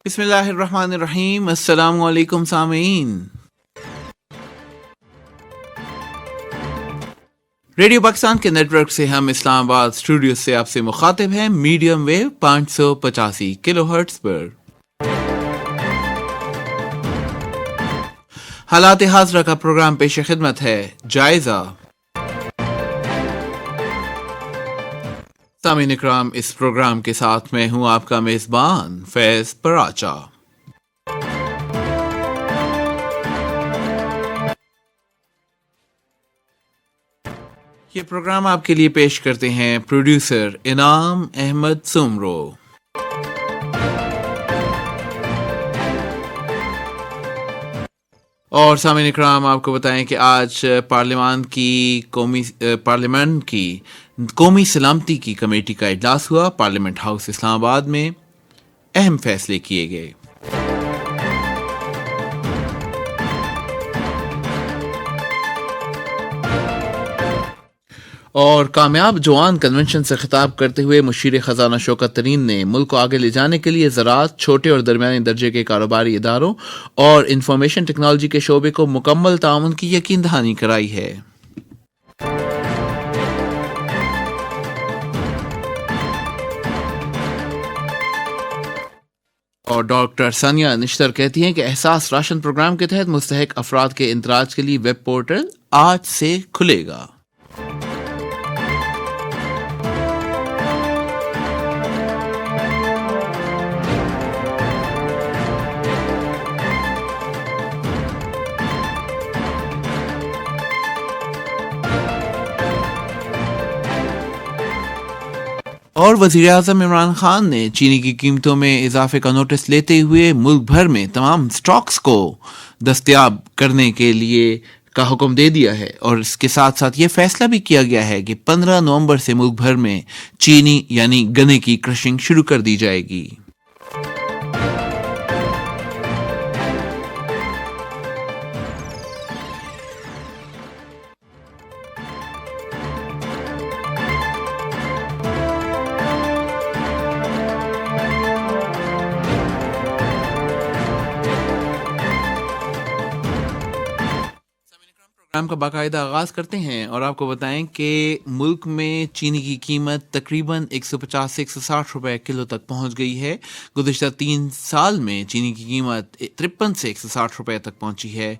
بسم اللہ الرحمن الرحیم، السلام علیکم سامعین۔ ریڈیو پاکستان کے نیٹ ورک سے ہم اسلام آباد اسٹوڈیو سے آپ سے مخاطب ہیں میڈیم ویو 585 کلو ہرٹز پر۔ حالات حاضرہ کا پروگرام پیش خدمت ہے جائزہ۔ سامعین اکرام، اس پروگرام کے ساتھ میں ہوں آپ کا میزبان فیض پراچا۔ یہ پروگرام آپ کے لیے پیش کرتے ہیں پروڈیوسر انعام احمد سمرو۔ اور سامعین اکرام، آپ کو بتائیں کہ آج پارلیمنٹ کی قومی سلامتی کی کمیٹی کا اجلاس ہوا۔ پارلیمنٹ ہاؤس اسلام آباد میں اہم فیصلے کیے گئے۔ اور کامیاب جوان کنونشن سے خطاب کرتے ہوئے مشیر خزانہ شوکت ترین نے ملک کو آگے لے جانے کے لیے زراعت، چھوٹے اور درمیانے درجے کے کاروباری اداروں اور انفارمیشن ٹیکنالوجی کے شعبے کو مکمل تعاون کی یقین دہانی کرائی ہے۔ اور ڈاکٹر ثانیہ نشتر کہتی ہیں کہ احساس راشن پروگرام کے تحت مستحق افراد کے اندراج کے لیے ویب پورٹل آج سے کھلے گا۔ اور وزیر اعظم عمران خان نے چینی کی قیمتوں میں اضافے کا نوٹس لیتے ہوئے ملک بھر میں تمام سٹاکس کو دستیاب کرنے کے لیے کا حکم دے دیا ہے، اور اس کے ساتھ ساتھ یہ فیصلہ بھی کیا گیا ہے کہ 15 نومبر سے ملک بھر میں چینی یعنی گنے کی کرشنگ شروع کر دی جائے گی۔ پروگرام کا باقاعدہ آغاز کرتے ہیں اور آپ کو بتائیں کہ ملک میں چینی کی قیمت تقریباً 150 سے 160 روپے کلو تک پہنچ گئی ہے۔ گزشتہ 3 سال میں چینی کی قیمت 53 سے 160 روپے تک پہنچی ہے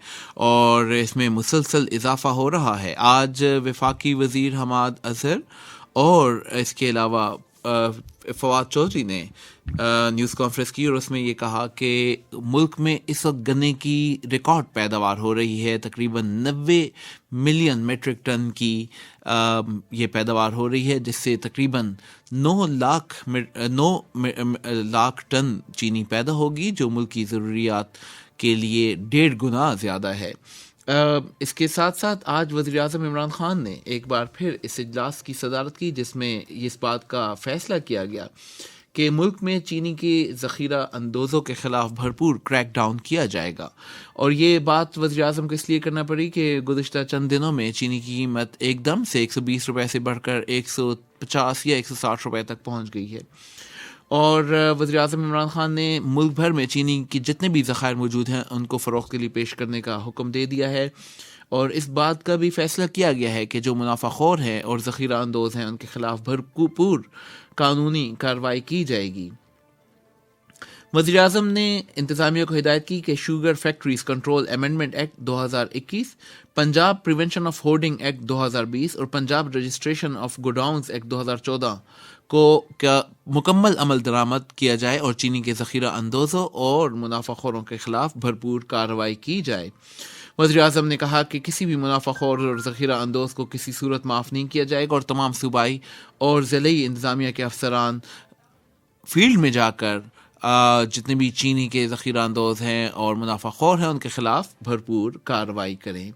اور اس میں مسلسل اضافہ ہو رہا ہے۔ آج وفاقی وزیر حماد اظہر اور اس کے علاوہ فواد چودھری نے نیوز کانفرنس کی اور اس میں یہ کہا کہ ملک میں اس وقت گنے کی ریکارڈ پیداوار ہو رہی ہے۔ تقریباً 90 ملین میٹرک ٹن کی یہ پیداوار ہو رہی ہے، جس سے تقریباً 9 لاکھ ٹن چینی پیدا ہوگی، جو ملک کی ضروریات کے لیے 1.5 گنا زیادہ ہے۔ اس کے ساتھ ساتھ آج وزیر اعظم عمران خان نے ایک بار پھر اس اجلاس کی صدارت کی، جس میں اس بات کا فیصلہ کیا گیا کہ ملک میں چینی کے ذخیرہ اندوزوں کے خلاف بھرپور کریک ڈاؤن کیا جائے گا۔ اور یہ بات وزیر اعظم کو اس لیے کرنا پڑی کہ گزشتہ چند دنوں میں چینی کی قیمت ایک دم سے 120 روپے سے بڑھ کر 150 یا 160 روپے تک پہنچ گئی ہے۔ اور وزیر اعظم عمران خان نے ملک بھر میں چینی کی جتنے بھی ذخائر موجود ہیں ان کو فروخت کے لیے پیش کرنے کا حکم دے دیا ہے، اور اس بات کا بھی فیصلہ کیا گیا ہے کہ جو منافع خور ہیں اور ذخیرہ اندوز ہیں ان کے خلاف بھرپور قانونی کارروائی کی جائے گی۔ وزیر اعظم نے انتظامیہ کو ہدایت کی کہ sugar factories control amendment act 2021، Punjab prevention of hoarding act 2020 اور پنجاب رجسٹریشن آف گوڈاؤنز ایکٹ 2014 کو مکمل عمل درآمد کیا جائے اور چینی کے ذخیرہ اندوزوں اور منافع خوروں کے خلاف بھرپور کارروائی کی جائے۔ وزیر اعظم نے کہا کہ کسی بھی منافع خور اور ذخیرہ اندوز کو کسی صورت معاف نہیں کیا جائے گا، اور تمام صوبائی اور ضلعی انتظامیہ کے افسران فیلڈ میں جا کر جتنے بھی چینی کے ذخیرہ اندوز ہیں اور منافع خور ہیں ان کے خلاف بھرپور کارروائی کریں۔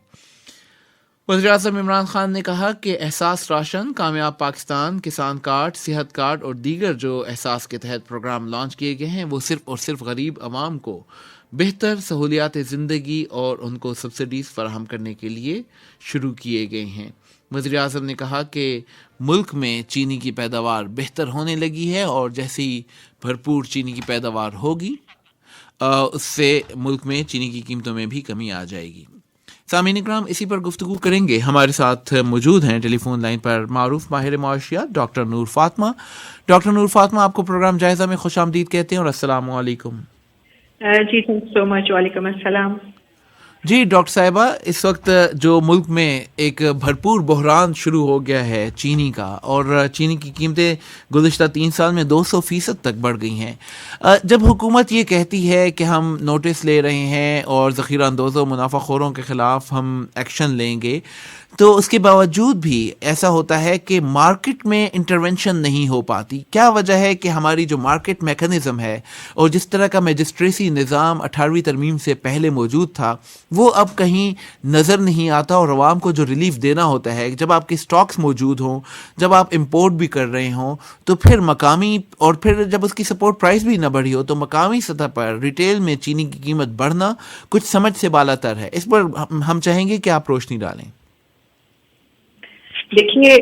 وزیر اعظم عمران خان نے کہا کہ احساس راشن، کامیاب پاکستان، کسان کارڈ، صحت کارڈ اور دیگر جو احساس کے تحت پروگرام لانچ کیے گئے ہیں وہ صرف اور صرف غریب عوام کو بہتر سہولیات زندگی اور ان کو سبسڈیز فراہم کرنے کے لیے شروع کیے گئے ہیں۔ وزیر اعظم نے کہا کہ ملک میں چینی کی پیداوار بہتر ہونے لگی ہے اور جیسے ہی بھرپور چینی کی پیداوار ہوگی اس سے ملک میں چینی کی قیمتوں میں بھی کمی آ جائے گی. سامعین اکرام، اسی پر گفتگو کریں گے. ہمارے ساتھ موجود ہیں ٹیلی فون لائن پر معروف ماہر معاشیات ڈاکٹر نور فاطمہ. ڈاکٹر نور فاطمہ، آپ کو پروگرام جائزہ میں خوش آمدید کہتے ہیں اور السلام علیکم. جی تھینک سو مچ. وعلیکم السلام. جی ڈاکٹر صاحبہ، اس وقت جو ملک میں ایک بھرپور بحران شروع ہو گیا ہے چینی کا، اور چینی کی قیمتیں گزشتہ 3 سال میں 200% تک بڑھ گئی ہیں. جب حکومت یہ کہتی ہے کہ ہم نوٹس لے رہے ہیں اور ذخیرہ اندوزوں منافع خوروں کے خلاف ہم ایکشن لیں گے، تو اس کے باوجود بھی ایسا ہوتا ہے کہ مارکیٹ میں انٹرونشن نہیں ہو پاتی. کیا وجہ ہے کہ ہماری جو مارکیٹ میکانزم ہے اور جس طرح کا میجسٹریسی نظام 18ویں ترمیم سے پہلے موجود تھا، وہ اب کہیں نظر نہیں آتا، اور عوام کو جو ریلیف دینا ہوتا ہے جب آپ کے سٹاکس موجود ہوں، جب آپ امپورٹ بھی کر رہے ہوں، تو پھر مقامی، اور پھر جب اس کی سپورٹ پرائس بھی نہ بڑھی ہو، تو مقامی سطح پر ریٹیل میں چینی کی قیمت بڑھنا کچھ سمجھ سے بالا تر ہے. اس پر ہم چاہیں گے کہ آپ روشنی ڈالیں. دیکھیے،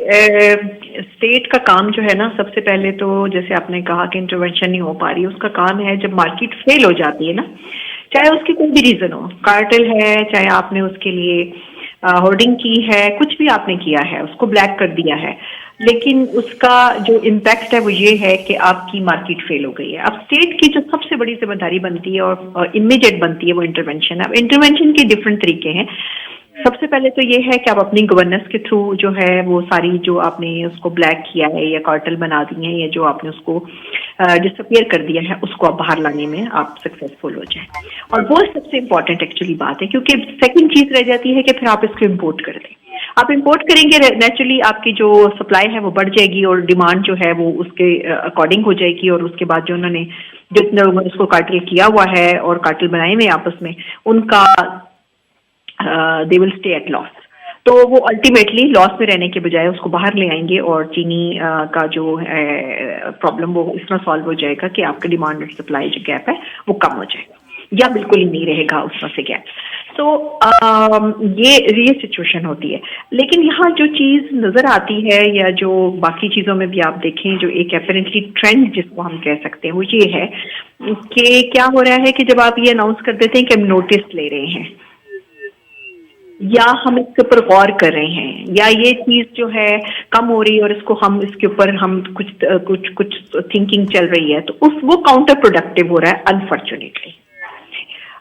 اسٹیٹ کا کام جو ہے نا، سب سے پہلے تو جیسے آپ نے کہا کہ انٹرونشن نہیں ہو پا رہی، اس کا کام ہے جب مارکیٹ فیل ہو جاتی ہے نا، چاہے اس کی کوئی بھی ریزن ہو، کارٹل ہے، چاہے آپ نے اس کے لیے ہورڈنگ کی ہے، کچھ بھی آپ نے کیا ہے، اس کو بلیک کر دیا ہے، لیکن اس کا جو امپیکٹ ہے وہ یہ ہے کہ آپ کی مارکیٹ فیل ہو گئی ہے. اب اسٹیٹ کی جو سب سے بڑی ذمہ داری بنتی ہے اور امیڈیٹ بنتی ہے وہ انٹرونشن. اب انٹرونشن کے ڈفرینٹ طریقے ہیں. سب سے پہلے تو یہ ہے کہ آپ اپنی گورننس کے تھرو جو ہے وہ ساری جو آپ نے اس کو بلیک کیا ہے یا کارٹل بنا دی ہیں یا جو آپ نے اس کو ڈسپیئر کر دیا ہے، اس کو آپ باہر لانے میں آپ سکسیزفل ہو جائیں. اور وہ سب سے امپورٹنٹ ایکچولی بات ہے، کیونکہ سیکنڈ چیز رہ جاتی ہے کہ پھر آپ اس کو امپورٹ کر دیں. آپ امپورٹ کریں گے، نیچرلی آپ کی جو سپلائی ہے وہ بڑھ جائے گی، اور ڈیمانڈ جو ہے وہ اس کے اکارڈنگ ہو جائے گی، اور اس کے بعد جو انہوں نے جتنے لوگوں نے اس کو کارٹل کیا ہوا ہے اور کارٹل بنائے ہوئے آپس میں، ان کا they will stay at loss. تو وہ الٹیمیٹلی لاس میں رہنے کے بجائے اس کو باہر لے آئیں گے، اور چینی کا جو پرابلم وہ اس میں سالو ہو جائے گا کہ آپ کا ڈیمانڈ اور سپلائی جو گیپ ہے وہ کم ہو جائے گا یا بالکل ہی نہیں رہے گا اس میں سے گیپ. تو یہ سچویشن ہوتی ہے. لیکن یہاں جو چیز نظر آتی ہے یا جو باقی چیزوں میں بھی آپ دیکھیں، جو ایک اپیرنٹلی ٹرینڈ جس کو ہم کہہ سکتے ہیں، وہ یہ ہے کہ کیا ہو رہا ہے کہ جب آپ یہ اناؤنس کر دیتے ہیں کہ ہم نوٹس لے رہے ہیں، یا ہم اس کے اوپر غور کر رہے ہیں، یا یہ چیز جو ہے کم ہو رہی ہے اور اس کو ہم اس کے اوپر ہم کچھ تھنکنگ چل رہی ہے، تو وہ کاؤنٹر پروڈکٹیو ہو رہا ہے انفارچونیٹلی.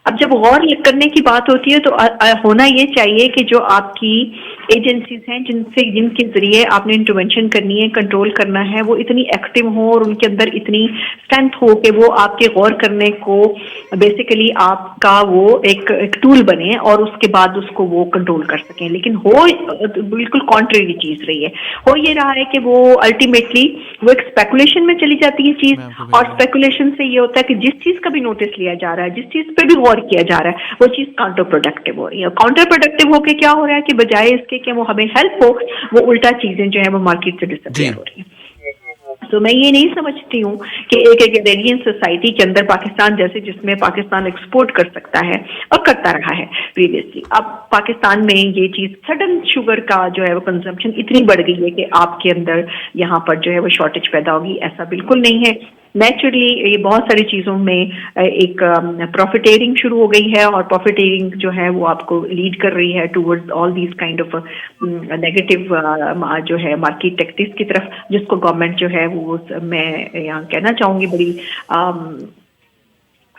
اب جب غور کرنے کی بات ہوتی ہے تو ہونا یہ چاہیے کہ جو آپ کی ایجنسیز ہیں جن کے ذریعے آپ نے انٹرونشن کرنی ہے، کنٹرول کرنا ہے، وہ اتنی ایکٹیو ہوں اور ان کے اندر اتنی اسٹرینتھ ہو کہ وہ آپ کے غور کرنے کو بیسیکلی آپ کا وہ ایک ٹول بنے اور اس کے بعد اس کو وہ کنٹرول کر سکیں. لیکن ہو بالکل کانٹریری چیز رہی ہے. ہو یہ رہا ہے کہ وہ الٹیمیٹلی وہ ایک اسپیکولیشن میں چلی جاتی ہے چیز، اور اسپیکولیشن سے یہ ہوتا ہے کہ جس چیز کا بھی نوٹس لیا جا رہا ہے، جس چیز پہ بھی غور کیا جا رہا ہے، وہ چیز کاؤنٹر پروڈکٹیو ہو رہی ہے. کاؤنٹر پروڈکٹیو ہو کے کیا ہو رہا ہے کہ بجائے اس کے کہ وہ ہمیں ہیلپ ہو، وہ الٹا چیزیں جو ہیں وہ مارکیٹ سے ڈسپیئر ہو رہی ہیں. تو میں یہ نہیں سمجھتی ہوں کہ ایک ایگریرین سوسائٹی کے اندر پاکستان جیسے، جس میں پاکستان ایکسپورٹ کر سکتا ہے اور کرتا رہا ہے پریویسلی، اب پاکستان میں یہ چیز سڈن شوگر کا جو ہے وہ کنزمپشن اتنی بڑھ گئی ہے کہ آپ کے اندر یہاں پر جو ہے وہ شارٹیج پیدا ہوگی. ایسا بالکل نہیں ہے. نیچرلی یہ بہت ساری چیزوں میں ایک پروفیٹیرنگ شروع ہو گئی ہے، اور پروفیٹیرنگ جو ہے وہ آپ کو لیڈ کر رہی ہے towards all these kind of negative جو ہے مارکیٹ ٹیکٹکس کی طرف، جس کو گورنمنٹ جو ہے وہ میں یہاں کہنا چاہوں گی بڑی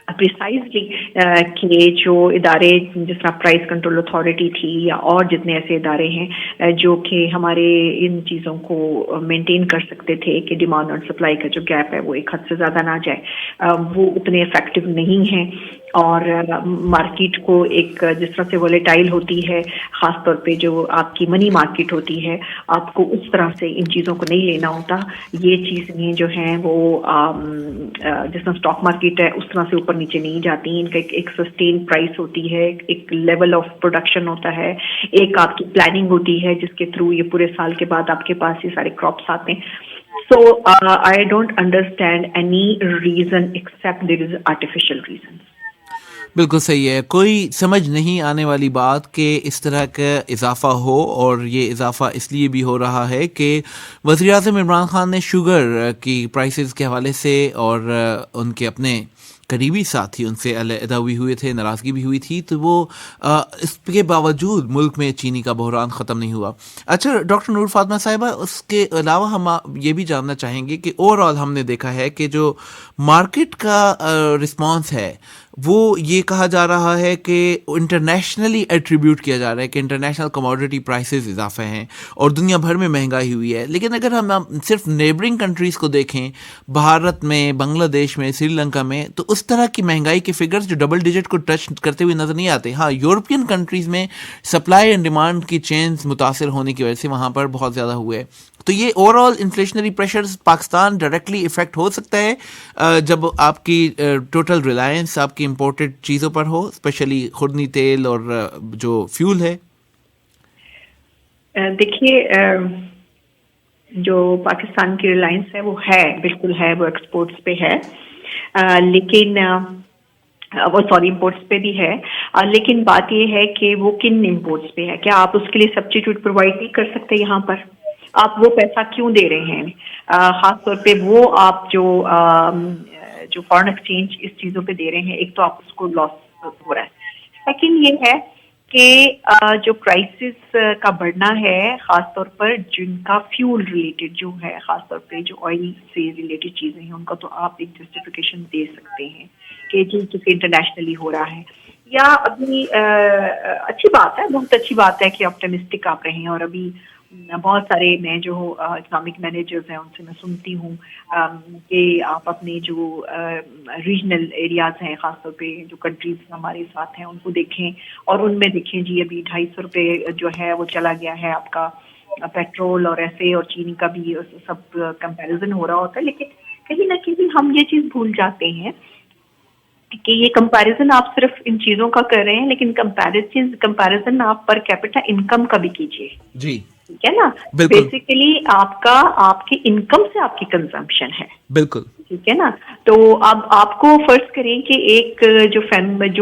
پریسائزلی کہ جو ادارے جس طرح پرائس کنٹرول اتھارٹی تھی یا اور جتنے ایسے ادارے ہیں جو کہ ہمارے ان چیزوں کو مینٹین کر سکتے تھے کہ ڈیمانڈ اور سپلائی کا جو گیپ ہے وہ ایک حد سے زیادہ نہ جائے، وہ اتنے افیکٹو نہیں ہیں. اور مارکیٹ کو ایک جس طرح سے ولیٹائل ہوتی ہے، خاص طور پہ جو آپ کی منی مارکیٹ ہوتی ہے، آپ کو اس طرح سے ان چیزوں کو نہیں لینا ہوتا. یہ چیزیں جو ہیں وہ جس طرح اسٹاک مارکیٹ ہے اس طرح سے اوپر نیچے نہیں جاتی. ان کا ایک سسٹین پرائس ہوتی ہے، ایک لیول آف پروڈکشن ہوتا ہے، ایک آپ کی پلاننگ ہوتی ہے جس کے تھرو یہ پورے سال کے بعد آپ کے پاس یہ سارے کراپس آتے ہیں. So I don't understand any reason except there is artificial reasons. بالکل صحیح ہے. کوئی سمجھ نہیں آنے والی بات کہ اس طرح کا اضافہ ہو، اور یہ اضافہ اس لیے بھی ہو رہا ہے کہ وزیراعظم عمران خان نے شوگر کی پرائسز کے حوالے سے اور ان کے اپنے قریبی ساتھی ان سے علیحدہ ہوئے تھے, ناراضگی بھی ہوئی تھی, تو وہ اس کے باوجود ملک میں چینی کا بحران ختم نہیں ہوا. اچھا ڈاکٹر نور فاطمہ صاحبہ, اس کے علاوہ ہم یہ بھی جاننا چاہیں گے کہ اوور آل ہم نے دیکھا ہے کہ جو مارکیٹ کا رسپانس ہے وہ یہ کہا جا رہا ہے کہ انٹرنیشنلی ایٹریبیوٹ کیا جا رہا ہے کہ انٹرنیشنل کموڈٹی پرائسز اضافے ہیں اور دنیا بھر میں مہنگائی ہوئی ہے. لیکن اگر ہم صرف نیبرنگ کنٹریز کو دیکھیں, بھارت میں, بنگلہ دیش میں, سری لنکا میں, تو اس طرح کی مہنگائی کے فگرز جو ڈبل ڈیجٹ کو ٹچ کرتے ہوئے نظر نہیں آتے. ہاں, یورپین کنٹریز میں سپلائی اینڈ ڈیمانڈ کی چینز متاثر ہونے کی وجہ سے وہاں پر بہت زیادہ ہوئے. تو یہ overall inflationary pressures Pakistan directly affect ہو سکتا ہے جب آپ کی ٹوٹل ریلائنس آپ کی امپورٹڈ چیزوں پر ہو, اسپیشلی خوردنی تیل اور جو فیول ہے. دیکھیے, جو پاکستان کی ریلائنس ہے وہ ہے, بالکل ہے, وہ ایکسپورٹس پہ ہے, لیکن وہ امپورٹس پہ بھی ہے, لیکن بات یہ ہے کہ وہ کن امپورٹس پہ ہے. کیا آپ اس کے لیے سبسٹیٹیوٹ پرووائڈ نہیں کر سکتے؟ یہاں پر آپ وہ پیسہ کیوں دے رہے ہیں؟ خاص طور پہ وہ آپ جو فارن ایکسچینج اس چیزوں پہ دے رہے ہیں, ایک تو آپ اس کو لاس ہو رہا ہے. لیکن یہ ہے کہ جو پرائسز کا بڑھنا ہے, خاص طور پر جن کا فیول ریلیٹڈ جو ہے, خاص طور پہ جو آئل سے ریلیٹڈ چیزیں ہیں, ان کا تو آپ ایک جسٹیفیکیشن دے سکتے ہیں کہ جن سے انٹرنیشنلی ہو رہا ہے. یا ابھی اچھی بات ہے, بہت اچھی بات ہے کہ آپٹمسٹک آپ رہیں, اور ابھی بہت سارے میں جو اکنامک مینیجرز ہیں ان سے میں سنتی ہوں کہ آپ اپنے جو ریجنل ایریاز ہیں, خاص طور پہ جو کنٹریز ہمارے ساتھ ہیں, ان کو دیکھیں اور ان میں دیکھیں جی ابھی 250 روپے جو ہے وہ چلا گیا ہے آپ کا پیٹرول, اور ایسے, اور چینی کا بھی سب کمپیریزن ہو رہا ہوتا ہے. لیکن کہیں نہ کہیں ہم یہ چیز بھول جاتے ہیں کہ یہ کمپیریزن آپ صرف ان چیزوں کا کر رہے ہیں, لیکن کمپیریزن آپ پر کیپٹل انکم کا بھی کیجیے. جی ٹھیک ہے نا, بیسیکلی آپ کی انکم سے آپ کی کنزمپشن ہے. بالکل ٹھیک ہے نا. تو اب آپ کو فرض کریں کہ ایک جو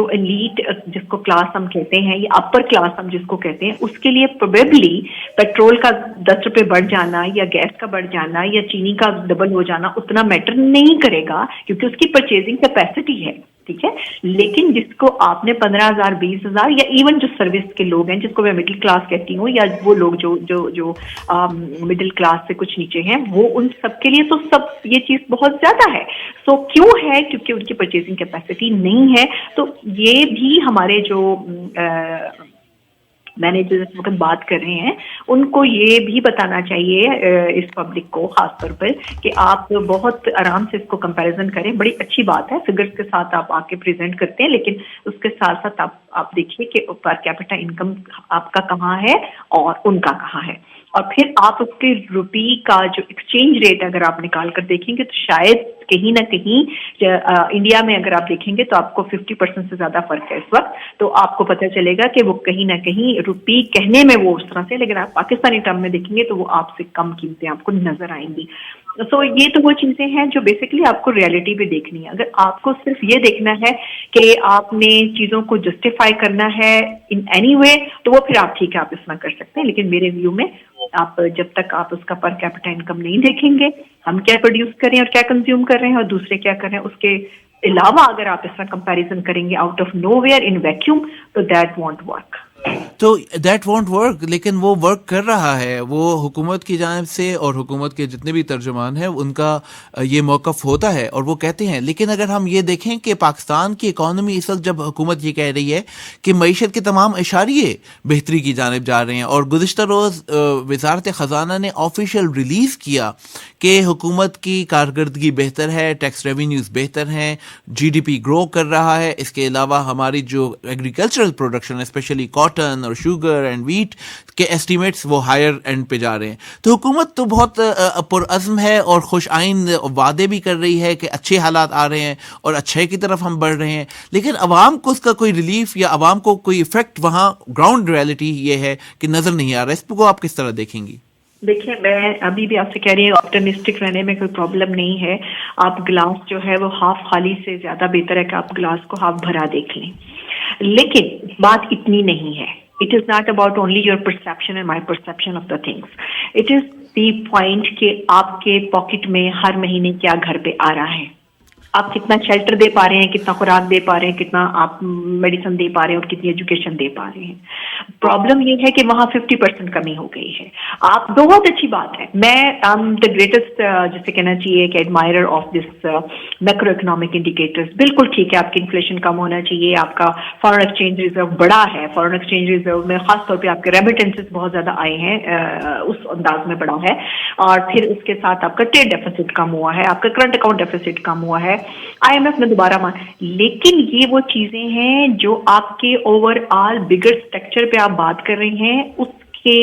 ایلیٹ جس کو کلاس ہم کہتے ہیں, یا اپر کلاس ہم جس کو کہتے ہیں, اس کے لیے پروبیبلی پیٹرول کا 10 روپے بڑھ جانا یا گیس کا بڑھ جانا یا چینی کا ڈبل ہو جانا اتنا میٹر نہیں کرے گا, کیونکہ اس کی پرچیزنگ کیپیسٹی ہے. ٹھیک ہے. لیکن جس کو آپ نے 15,000 20,000 یا ایون جو سروس کے لوگ ہیں, جس کو میں مڈل کلاس کہتی ہوں, یا وہ لوگ جو مڈل کلاس سے کچھ نیچے ہیں, وہ ان سب کے لیے تو سب یہ چیز بہت زیادہ ہے. سو کیوں ہے؟ کیونکہ ان کی پرچیزنگ کیپیسٹی نہیں ہے. تو یہ بھی ہمارے جو مینیجر اس وقت بات کر رہے ہیں, ان کو یہ بھی بتانا چاہیے اس پبلک کو, خاص طور پر کہ آپ بہت آرام سے اس کو کمپیریزن کریں. بڑی اچھی بات ہے, فگرز کے ساتھ آپ آ کے پریزنٹ کرتے ہیں, لیکن اس کے ساتھ ساتھ آپ دیکھیے کہ پر کیپٹا انکم آپ کا کہاں ہے اور ان کا کہاں ہے, اور پھر آپ اس کے روپی کا جو ایکسچینج ریٹ اگر آپ نکال کر دیکھیں گے تو شاید کہیں نہ کہیں انڈیا میں اگر آپ دیکھیں گے تو آپ کو 50% سے زیادہ فرق ہے اس وقت. تو آپ کو پتہ چلے گا کہ وہ کہیں نہ کہیں روپی کہنے میں وہ اس طرح سے, لیکن آپ پاکستانی ٹرم میں دیکھیں گے تو وہ آپ سے کم قیمتیں آپ کو نظر آئیں گی. سو یہ تو وہ چیزیں ہیں جو بیسکلی آپ کو ریئلٹی پہ دیکھنی ہے. اگر آپ کو صرف یہ دیکھنا ہے کہ آپ نے چیزوں کو جسٹیفائی کرنا ہے ان اینی وے, تو وہ پھر آپ ٹھیک ہے, آپ اس میں کر سکتے ہیں. لیکن میرے ویو میں آپ جب تک آپ اس کا پر کیپٹا انکم نہیں دیکھیں گے, ہم کیا پروڈیوس کر رہے ہیں اور کیا کنزیوم کر رہے ہیں اور دوسرے کیا کر رہے ہیں, اس کے علاوہ اگر آپ اس طرح کمپیریزن کریں گے out of nowhere in vacuum, تو دیٹ وانٹ ورک. تو دیٹ وانٹ ورک, لیکن وہ ورک کر رہا ہے. وہ حکومت کی جانب سے اور حکومت کے جتنے بھی ترجمان ہیں ان کا یہ موقف ہوتا ہے اور وہ کہتے ہیں. لیکن اگر ہم یہ دیکھیں کہ پاکستان کی اکانومی اس وقت جب حکومت یہ کہہ رہی ہے کہ معیشت کے تمام اشاریے بہتری کی جانب جا رہے ہیں, اور گزشتہ روز وزارت خزانہ نے آفیشیل ریلیز کیا کہ حکومت کی کارکردگی بہتر ہے, ٹیکس ریونیوز بہتر ہیں, جی ڈی پی گرو کر رہا ہے. اس کے علاوہ ہماری جو ایگریکلچرل پروڈکشن اسپیشلی کاٹن اور شوگر اینڈ ویٹ کے ایسٹیمیٹس وہ ہائر اینڈ پہ جا رہے ہیں. تو حکومت تو بہت پرعزم ہے اور خوش آئند وعدے بھی کر رہی ہے کہ اچھے حالات آ رہے ہیں اور اچھے کی طرف ہم بڑھ رہے ہیں, لیکن عوام کو اس کا کوئی ریلیف یا عوام کو کوئی افیکٹ وہاں گراؤنڈ ریئلٹی یہ ہے کہ نظر نہیں آ رہا. اس کو آپ کس طرح دیکھیں گی؟ دیکھیں, میں ابھی بھی آپ سے کہہ رہی ہوں آپٹمسٹک رہنے میں کوئی پرابلم نہیں ہے. آپ گلاس جو ہے وہ ہاف خالی سے زیادہ بہتر ہے کہ آپ گلاس کو ہاف بھرا دیکھ لیں. لیکن بات اتنی نہیں ہے. It is not about only your perception and my perception of the things. It is the point کہ آپ کے پاکٹ میں ہر مہینے کیا گھر پہ آ رہا ہے. آپ کتنا شیلٹر دے پا رہے ہیں, کتنا خوراک دے پا رہے ہیں, کتنا آپ میڈیسن دے پا رہے ہیں اور کتنی ایجوکیشن دے پا رہے ہیں. پرابلم یہ ہے کہ وہاں 50% کمی ہو گئی ہے. آپ بہت اچھی بات ہے, میں دا گریٹسٹ جسے کہنا چاہیے کہ admirer of this macroeconomic indicators. بالکل ٹھیک ہے, آپ کی انفلیشن کم ہونا چاہیے, آپ کا فارن ایکسچینج ریزرو بڑا ہے, فارن ایکسچینج ریزرو میں خاص طور پہ آپ کے ریمیٹنسز بہت زیادہ آئے ہیں, اس انداز میں بڑا ہے, اور پھر اس کے ساتھ آپ کا ٹریڈ ڈیفیسٹ کم ہوا ہے, آپ کا کرنٹ اکاؤنٹ ڈیفیسٹ کم ہوا ہے, IMF نے دوبارہ لیکن یہ وہ چیزیں ہیں جو آپ کے اوور آل بگر اسٹرکچر پہ آپ بات کر رہے ہیں, اس کے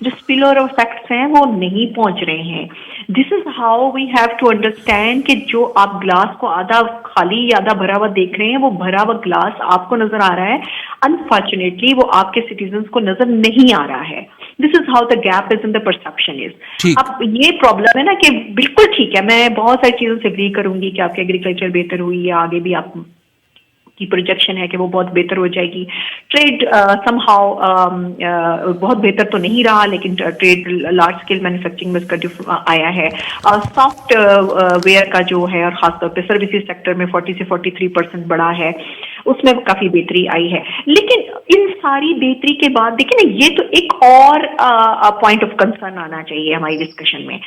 جو اسپل اوور افیکٹس ہیں وہ نہیں پہنچ رہے ہیں. This is how we have to understand کہ جو آپ گلاس کو آدھا خالی یا آدھا بھرا ہوا دیکھ رہے ہیں, وہ بھرا ہوا گلاس آپ کو نظر آ رہا ہے, انفارچونیٹلی وہ آپ کے سٹیزنس کو نظر نہیں آ رہا ہے. This is how the gap is in the perception is. اب یہ پرابلم ہے نا کہ بالکل ٹھیک ہے, میں بہت ساری چیزوں سے اگری کروں گی کہ آپ کی ایگریکلچر بہتر ہوئی ہے, آگے بھی آپ کی پروجیکشن ہے کہ وہ بہت بہتر ہو جائے گی. ٹریڈ سم ہاؤ بہت بہتر تو نہیں رہا, لیکن ٹریڈ لارج اسکیل مینوفیکچرنگ میں اس کا جو آیا ہے, سافٹ ویئر کا جو ہے, اور خاص طور پہ سروسز سیکٹر میں 40 سے 43% بڑا ہے, اس میں کافی بہتری آئی ہے. لیکن ان ساری بہتری کے بعد دیکھیں نا, یہ تو ایک اور پوائنٹ آف کنسرن آنا چاہیے ہماری ڈسکشن میں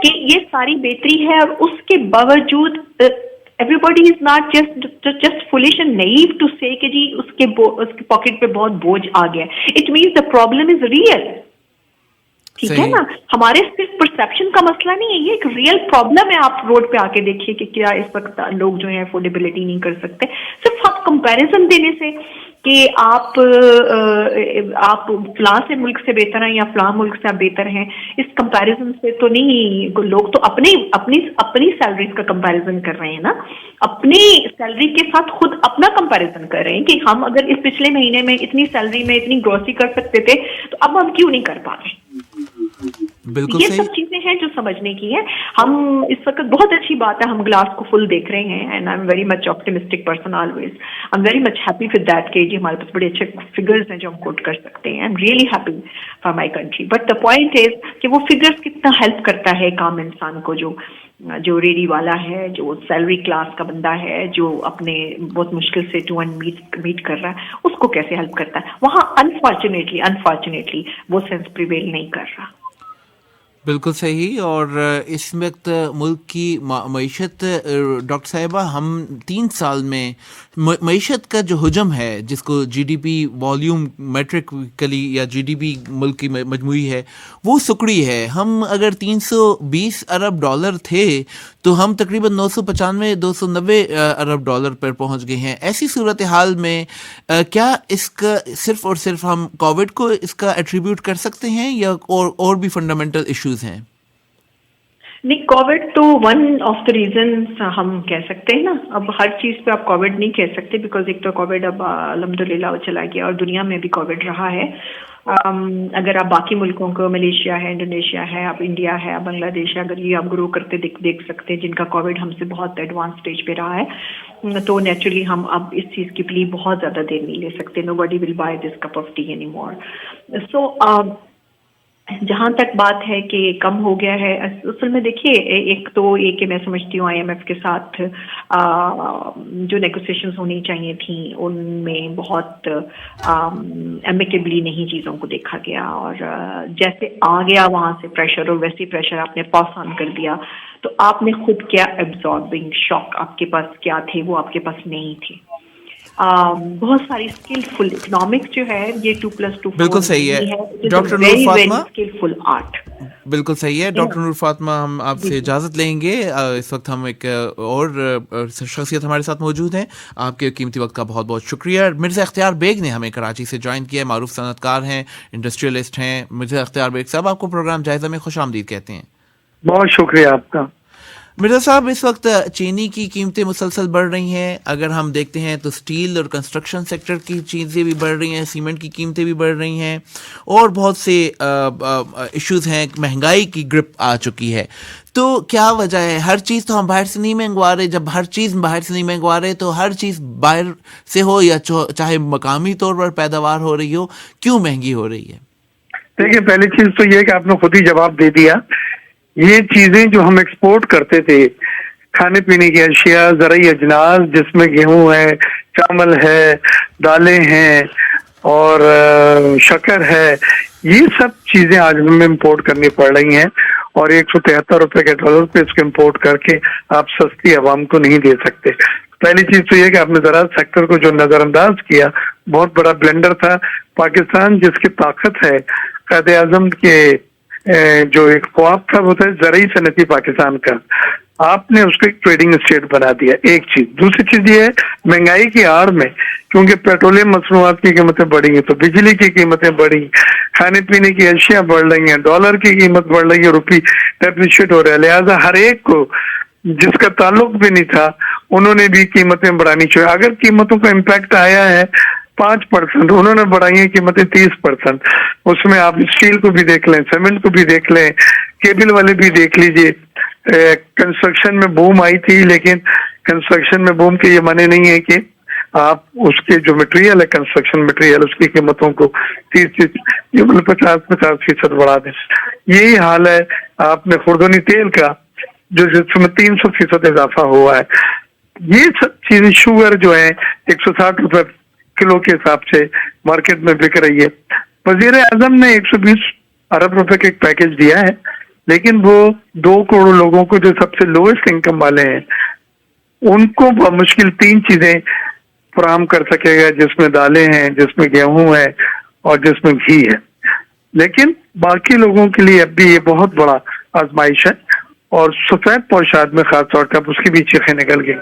کہ یہ ساری بہتری ہے اور اس کے باوجود everybody is not just foolish and naive to say کہ جی اس کے پاکٹ پہ بہت بوجھ آ گیا. It means the problem is real. ٹھیک ہے نا, ہمارے صرف پرسپشن کا مسئلہ نہیں ہے, یہ ایک ریئل پرابلم ہے. آپ روڈ پہ آ کے دیکھیے کہ کیا اس وقت لوگ جو ہیں افورڈیبلٹی نہیں کر سکتے. صرف آپ کمپیریزن دینے سے کہ آپ فلاں سے ملک سے بہتر ہیں یا فلاں ملک سے آپ بہتر ہیں, اس کمپیریزن سے تو نہیں. لوگ تو اپنی سیلریز کا کمپیریزن کر رہے ہیں نا, اپنی سیلری کے ساتھ خود اپنا کمپیریزن کر رہے ہیں کہ ہم اگر اس پچھلے مہینے میں اتنی سیلری میں اتنی گروسری کر سکتے تھے تو اب ہم کیوں نہیں کر پا رہے. بالکل یہ سب چیزیں ہیں جو سمجھنے کی ہے. ہم اس وقت بہت اچھی بات ہے, ہم گلاس کو فل دیکھ رہے ہیں, and I am very much optimistic person always. I am very much happy with that کہ جی ہمارے پاس بڑے اچھے فگرز ہیں جو ہم کوٹ کر سکتے ہیں. I am really happy for my country. But the point is کہ وہ فگرز کتنا ہیلپ کرتا ہے ایک عام انسان کو, جو ریڈی والا ہے, جو سیلری کلاس کا بندہ ہے, جو اپنے بہت مشکل سے ٹو اینڈ میٹ کر رہا ہے, اس کو کیسے ہیلپ کرتا ہے. وہاں انفارچونیٹلی وہ سینس پریویل نہیں کر رہا. بالکل صحیح. اور اس وقت ملک کی معیشت ڈاکٹر صاحبہ, ہم 3 سال میں معیشت کا جو حجم ہے, جس کو جی ڈی پی والیوم میٹرکلی یا جی ڈی پی ملک کی مجموعی ہے, وہ سکڑی ہے. ہم اگر $320 ارب تھے تو ہم تقریباً 995-290 ارب ڈالر پر پہنچ گئے ہیں. ایسی صورتحال میں کیا اس کا صرف اور صرف ہم کووڈ کو اس کا ایٹریبیوٹ کر سکتے ہیں یا اور بھی فنڈامنٹل ایشوز ہیں؟ نہیں, کووڈ تو ون آف دا ریزنس ہم کہہ سکتے ہیں نا. اب ہر چیز پہ آپ کووڈ نہیں کہہ سکتے, بیکاز ایک تو کووڈ اب الحمدللہ چلا گیا اور دنیا میں بھی کووڈ رہا ہے. اگر آپ باقی ملکوں کو, ملیشیا ہے, انڈونیشیا ہے, اب انڈیا ہے, اب بنگلہ دیش ہے, اگر یہ آپ گرو کرتے دیکھ سکتے ہیں جن کا کووڈ ہم سے بہت ایڈوانس اسٹیج پہ رہا ہے, تو نیچرلی ہم اب اس چیز کی پلی بہت زیادہ دیر نہیں لے سکتے. Nobody will buy this cup of tea any more. So جہاں تک بات ہے کہ کم ہو گیا ہے, اصل میں دیکھیے ایک تو یہ کہ میں سمجھتی ہوں IMF کے ساتھ جو نیگوسیشنز ہونی چاہیے تھیں ان میں بہت ایمیکیبلی نہیں چیزوں کو دیکھا گیا, اور جیسے آ گیا وہاں سے پریشر اور ویسے پریشر آپ نے پاس آن کر دیا, تو آپ نے خود کیا ایبزاربنگ شاک آپ کے پاس کیا تھے وہ آپ کے پاس نہیں تھے. بہت ساری اسکلفل اکنامکس جو ہے یہ 2+2 بالکل صحیح ہے. Doctor Noor Fatima, skilful art بالکل صحیح ہے. ڈاکٹر نور فاطمہ, ہم آپ سے اجازت لیں گے. اس وقت ہم ایک اور شخصیت ہمارے ساتھ موجود ہیں. آپ کے قیمتی وقت کا بہت بہت شکریہ. مرزا اختیار بیگ نے ہمیں کراچی سے جوائن کیا ہے, معروف صنعت کار ہیں, انڈسٹریلسٹ ہیں. مرزا اختیار بیگ صاحب, آپ کو پروگرام جائزہ میں خوش آمدید کہتے ہیں. بہت شکریہ آپ کا. مرزا صاحب, اس وقت چینی کی قیمتیں مسلسل بڑھ رہی ہیں. اگر ہم دیکھتے ہیں تو سٹیل اور کنسٹرکشن سیکٹر کی چیزیں بھی بڑھ رہی ہیں, سیمنٹ کی قیمتیں بھی بڑھ رہی ہیں, اور بہت سے ایشوز ہیں. مہنگائی کی گرپ آ چکی ہے. تو کیا وجہ ہے؟ ہر چیز تو ہم باہر سے نہیں منگوا رہے. جب ہر چیز باہر سے نہیں منگوا رہے تو ہر چیز باہر سے ہو یا چاہے مقامی طور پر پیداوار ہو رہی ہو, کیوں مہنگی ہو رہی ہے؟ دیکھیے, پہلی چیز تو یہ کہ آپ نے خود ہی جواب دے دیا. یہ چیزیں جو ہم ایکسپورٹ کرتے تھے کھانے پینے کی اشیاء، زرعی اجناس جس میں گیہوں ہے، چاول ہے، دالیں ہیں اور شکر ہے، یہ سب چیزیں آج ہمیں امپورٹ کرنی پڑ رہی ہیں، اور 173 روپے کے ڈالر پہ اس کو امپورٹ کر کے آپ سستی عوام کو نہیں دے سکتے۔ پہلی چیز تو یہ کہ آپ نے زراعت سیکٹر کو جو نظر انداز کیا، بہت بڑا بلنڈر تھا۔ پاکستان جس کی طاقت ہے، قائد اعظم کے جو ایک خواب تھا وہ تھا زرعی صنعتی پاکستان کا، آپ نے اس کو ایک ٹریڈنگ اسٹیٹ بنا دیا، ایک چیز۔ دوسری چیز یہ ہے مہنگائی کی آڑ میں، کیونکہ پیٹرولیم مصنوعات کی قیمتیں بڑھی ہیں تو بجلی کی قیمتیں بڑھی، کھانے پینے کی اشیاء بڑھ رہی ہیں، ڈالر کی قیمت بڑھ رہی ہے، روپی ڈیپریشیٹ ہو رہا ہے، لہٰذا ہر ایک کو جس کا تعلق بھی نہیں تھا انہوں نے بھی قیمتیں بڑھانی چاہیے۔ اگر قیمتوں کا امپیکٹ آیا ہے 5%، انہوں نے بڑھائی ہیں قیمتیں 30%۔ اس میں آپ اسٹیل کو بھی دیکھ لیں، سیمنٹ کو بھی دیکھ لیں، کیبل والے بھی دیکھ لیجئے۔ کنسٹرکشن میں بوم آئی تھی، لیکن کنسٹرکشن میں بوم کے یہ معنی نہیں ہے کہ آپ اس کے جو مٹیریل ہے، کنسٹرکشن مٹیریل، اس کی قیمتوں کو 50% بڑھا دیں۔ یہی حال ہے آپ نے خوردنی تیل کا، جو جس میں 300% اضافہ ہوا ہے۔ یہ سب چیزیں، شوگر جو ہے 160 روپے کلو کے حساب سے مارکیٹ میں بک رہی ہے۔ وزیر اعظم نے 120 ارب روپے کا ایک پیکج دیا ہے، لیکن وہ 2 کروڑ لوگوں کو جو سب سے لوئسٹ انکم والے ہیں ان کو بمشکل 3 چیزیں فراہم کر سکے گا، جس میں دالیں ہیں، جس میں گیہوں ہے اور جس میں گھی ہے۔ لیکن باقی لوگوں کے لیے اب بھی یہ بہت بڑا آزمائش ہے، اور سفید پوش آدمی خاص طور پر اس کی بھی چیخیں نکل گئی۔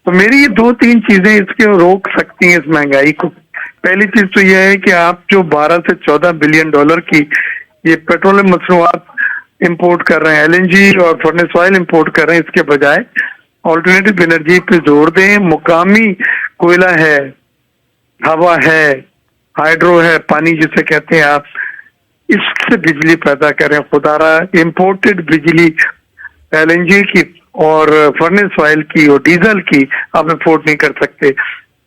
تو میری یہ 2-3 چیزیں اس کے روک سکتی ہیں اس مہنگائی کو۔ پہلی چیز تو یہ ہے کہ آپ جو 12 سے 14 بلین ڈالر کی یہ پیٹرولیم مصنوعات امپورٹ کر رہے ہیں، LNG اور فرنس آئل امپورٹ کر رہے ہیں، اس کے بجائے آلٹرنیٹو انرجی پہ زور دیں۔ مقامی کوئلہ ہے، ہوا ہے، ہائیڈرو ہے، پانی جسے کہتے ہیں آپ، اس سے بجلی پیدا کریں۔ خدا را امپورٹڈ بجلی LNG کی اور فرنس آئل کی اور ڈیزل کی آپ افورڈ نہیں کر سکتے۔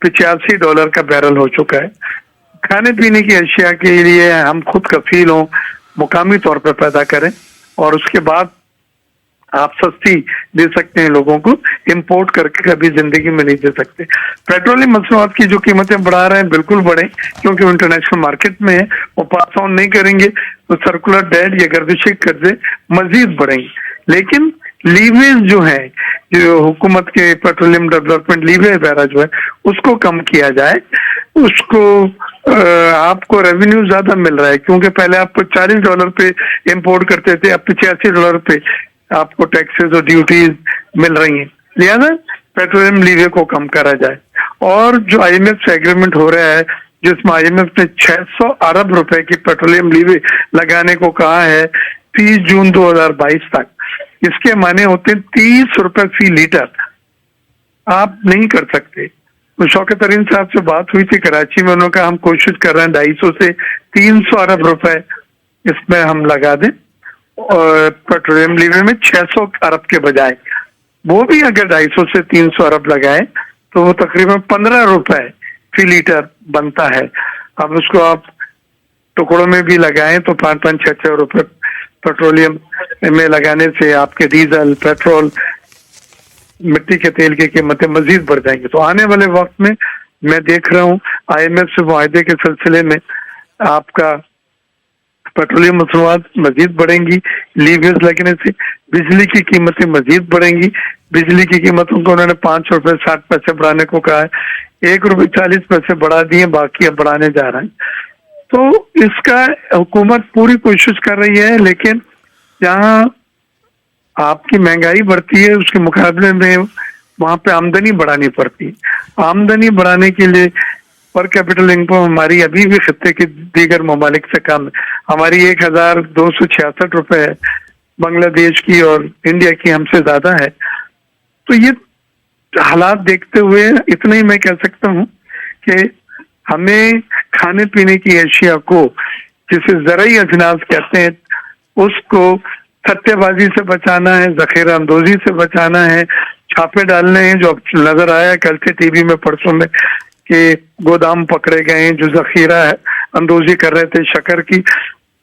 $85 کا بیرل ہو چکا ہے۔ کھانے پینے کی اشیاء کے لیے ہم خود کفیل ہوں، مقامی طور پہ پیدا کریں، اور اس کے بعد آپ سستی دے سکتے ہیں لوگوں کو، امپورٹ کر کے کبھی زندگی میں نہیں دے سکتے۔ پیٹرولیم مصنوعات کی جو قیمتیں بڑھا رہے ہیں بالکل بڑھیں، کیونکہ وہ انٹرنیشنل مارکیٹ میں ہے، وہ پاس آن نہیں کریں گے تو سرکولر ڈیٹ یا گردشی قرضے مزید بڑھیں گے۔ لیکن لیوریج جو ہے، جو حکومت کے پیٹرولیم ڈیولپمنٹ لیوریج وغیرہ جو ہے اس کو کم کیا جائے، اس کو آپ کو ریونیو زیادہ مل رہا ہے، کیونکہ پہلے آپ کو $40 پہ امپورٹ کرتے تھے، اب $85 پہ آپ کو ٹیکسز اور ڈیوٹیز مل رہی ہیں، لہذا پیٹرولیم لیوے کو کم کرا جائے۔ اور جو IMF سے ایگریمنٹ ہو رہا ہے، جس میں IMF نے 600 ارب روپے کی پیٹرولیم لیوے لگانے کو کہا ہے 30 جون 2022 تک، اس کے معنی ہوتے ہیں 30 روپے فی لیٹر۔ آپ نہیں کر سکتے۔ شوکت ترین صاحب سے بات ہوئی تھی کراچی میں، انہوں نے کہا ہم کوشش کر رہے ہیں 250 سے 300 ارب روپے اس میں ہم لگا دیں، اور پیٹرولیم لیوے میں 600 ارب کے بجائے۔ وہ بھی اگر 250 سے 300 ارب لگائے تو وہ تقریباً 15 روپے فی لیٹر بنتا ہے۔ اب اس کو آپ ٹکڑوں میں بھی لگائیں تو 5-5, 6-6 روپے پیٹرولیم میں لگانے سے آپ کے ڈیزل، پیٹرول، مٹی کے تیل کی قیمتیں مزید بڑھ جائیں گی۔ تو آنے والے وقت میں میں دیکھ رہا ہوں IMF سے معاہدے کے سلسلے میں آپ کا پیٹرولیم مصنوعات مزید بڑھیں گی، لیوریج لگنے سے بجلی کی قیمتیں مزید بڑھیں گی۔ بجلی کی قیمتوں کو انہوں نے 5 روپے 60 پیسے بڑھانے کو کہا ہے، 1 روپے 40 پیسے بڑھا دیے، باقی اب بڑھانے جا رہے ہیں۔ تو اس کا حکومت پوری کوشش کر رہی ہے، لیکن جہاں آپ کی مہنگائی بڑھتی ہے اس کے مقابلے میں وہاں پہ آمدنی بڑھانی پڑتی ہے۔ آمدنی بڑھانے کے لیے پر کیپٹل انکم ہماری ابھی بھی خطے کے دیگر ممالک سے کم ہے، ہماری 1266 روپے ہے، بنگلہ دیش کی اور انڈیا کی ہم سے زیادہ ہے۔ تو یہ حالات دیکھتے ہوئے اتنا ہی میں کہہ سکتا ہوں کہ ہمیں کھانے پینے کی اشیاء کو، جسے زرعی اجناس کہتے ہیں، اس کو سٹے بازی سے بچانا ہے، ذخیرہ اندوزی سے بچانا ہے، چھاپے ڈالنے ہیں۔ جو نظر آیا کل سے ٹی وی میں پرسوں میں کہ گودام پکڑے گئے ہیں جو ذخیرہ اندوزی کر رہے تھے شکر کی۔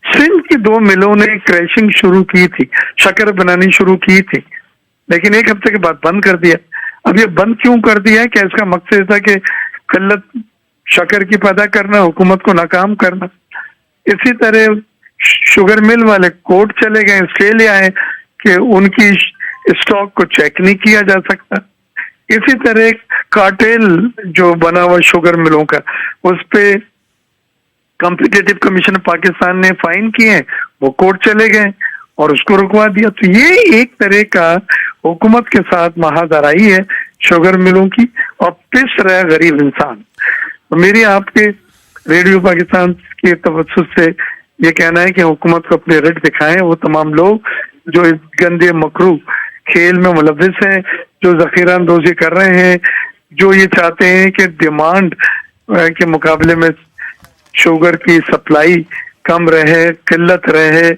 سندھ کی 2 ملوں نے کریشنگ شروع کی تھی، شکر بنانی شروع کی تھی، لیکن ایک ہفتے کے بعد بند کر دیا. اب یہ بند کیوں کر دیا؟ کیا اس کا مقصد تھا کہ قلت شکر کی پیدا کرنا، حکومت کو ناکام کرنا؟ اسی طرح شوگر مل والے کورٹ چلے گئے، اس لیے آئے کہ ان کی اسٹاک کو چیک نہیں کیا جا سکتا. اسی طرح کارٹیل جو بنا ہوا شوگر ملوں کا، اس پہ کمپٹیٹو کمیشن پاکستان نے فائن کیے ہیں، وہ کورٹ چلے گئے اور اس کو رکوا دیا. تو یہ ایک طرح کا حکومت کے ساتھ محاذ آرائی ہے شوگر ملوں کی، اور پس رہا غریب انسان. میری آپ کے ریڈیو پاکستان کے توسط سے یہ کہنا ہے کہ حکومت کو اپنے رٹ دکھائیں وہ تمام لوگ جو اس گندے مکروہ کھیل میں ملوث ہیں، جو ذخیرہ اندوزی کر رہے ہیں، جو یہ چاہتے ہیں کہ ڈیمانڈ کے مقابلے میں شوگر کی سپلائی کم رہے، قلت رہے.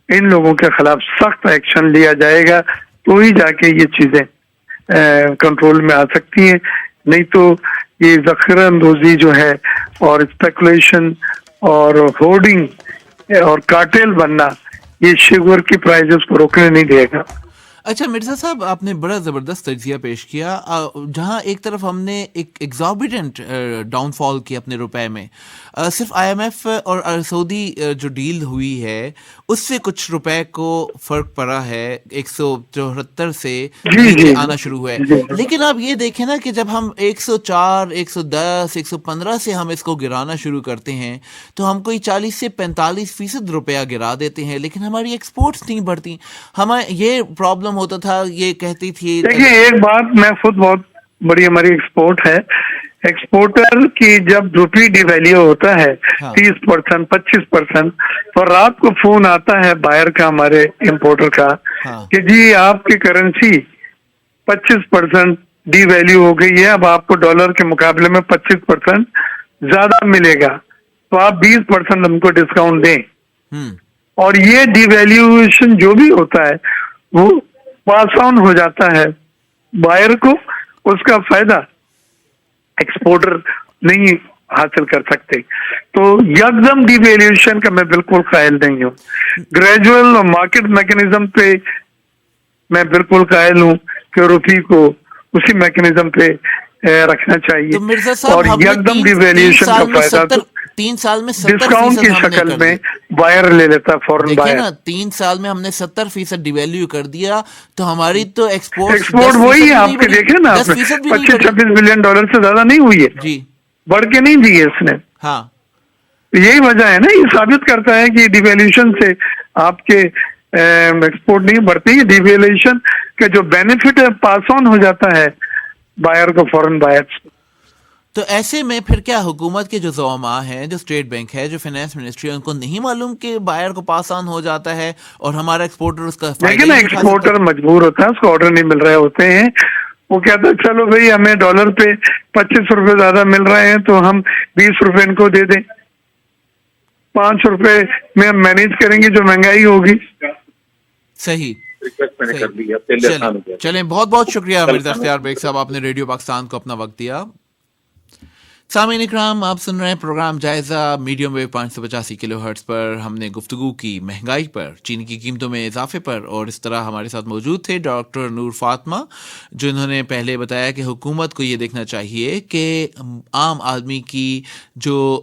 ان لوگوں کے خلاف سخت ایکشن لیا جائے گا تو ہی جا کے یہ چیزیں کنٹرول میں آ سکتی ہیں. نہیں تو یہ ذخیرہ اندوزی جو ہے اور اسپیکولیشن اور ہورڈنگ اور کارٹیل بننا، یہ شوگر کی پرائزز کو روکنے نہیں دے گا. اچھا مرزا صاحب، آپ نے بڑا زبردست تجزیہ پیش کیا. جہاں ایک طرف ہم نے ایک ایگزاربیٹنٹ ڈاؤن فال کی اپنے روپے میں، صرف آئی ایم ایف اور سعودی جو ڈیل ہوئی ہے اس سے کچھ روپے کو فرق پڑا ہے، 174 سے نیچے آنا شروع ہوا ہے. لیکن آپ یہ دیکھیں نا کہ جب ہم 104 110 115 سے ہم اس کو گرانا شروع کرتے ہیں تو ہم کوئی 40 سے 45% روپیہ گرا دیتے ہیں، لیکن ہماری ایکسپورٹس نہیں بڑھتی. ہمیں یہ پرابلم ہوتا تھا، یہ کہتی تھی. دیکھیے ایک بات، میں خود بہت بڑی ہماری ایکسپورٹ ہے، ایکسپورٹر کی جب روپی ڈی ویلیو ہوتا ہے 30% 25%، تو رات کو فون آتا ہے بائر کا، ہمارے امپورٹر کا، کہ جی آپ کی کرنسی 25% ڈی ویلیو ہو گئی ہے، اب آپ کو ڈالر کے مقابلے میں 25% زیادہ ملے گا، تو آپ 20% ہم کو ڈسکاؤنٹ دیں. اور یہ ڈی ویلیویشن جو بھی ہوتا ہے وہ پاس آن ہو جاتا ہے بائر کو، اس کا فائدہ ایکسپورٹر نہیں حاصل کر سکتے. تو یکدم ڈی ویلیویشن کا میں بالکل قائل نہیں ہوں. گریجول اور مارکیٹ میکنزم پہ میں بالکل قائل ہوں کہ روپی کو اسی میکنزم پہ رکھنا چاہیے، اور یکدم ڈی ویلیویشن کا فائدہ 3 سال میں ڈسکاؤنٹ کی شکل میں بائر لے لیتا فوراً. دیکھیں نا 3 سال میں ہم نے 70% ڈی ویلیو کر دیا، تو ہماری تو ایکسپورٹ وہی ہے. آپ کے دیکھیں نا 25-26 بلین ڈالر سے زیادہ نہیں ہوئی ہے، جی بڑھ کے نہیں دی ہے اس نے. ہاں یہی وجہ ہے نا، یہ ثابت کرتا ہے کہ ڈی ویلیویشن سے آپ کے ایکسپورٹ نہیں بڑھتی. ڈی ویلیویشن کا جو بینیفٹ ہے پاس آن ہو جاتا ہے بائر کو فورن بائر. تو ایسے میں پھر کیا حکومت کے جو زعماء ہیں، جو اسٹیٹ بینک ہے، جو فائنانس منسٹری ہے، ان کو نہیں معلوم کہ بائر کو پاس آن ہو جاتا ہے اور ہمارا ایکسپورٹر اس کا فائدہ؟ لیکن ایکسپورٹر مجبور ہوتا ہے، اس کو آرڈر نہیں مل رہے ہوتے ہیں، وہ کہتا ہے چلو بھائی ہمیں ڈالر پہ 25 روپے زیادہ مل رہے ہیں تو ہم 20 روپے ان کو دے دیں، 5 روپے میں ہم مینیج کریں گے جو مہنگائی ہوگی. صحیح. چلیں بہت بہت شکریہ مرزا اختیار بیگ صاحب، آپ نے ریڈیو پاکستان کو اپنا وقت دیا. سامعین اکرام، آپ سن رہے ہیں پروگرام جائزہ میڈیم ویو 585 کلو ہرٹز پر. ہم نے گفتگو کی مہنگائی پر، چین کی قیمتوں میں اضافے پر، اور اس طرح ہمارے ساتھ موجود تھے ڈاکٹر نور فاطمہ، جنہوں نے پہلے بتایا کہ حکومت کو یہ دیکھنا چاہیے کہ عام آدمی کی جو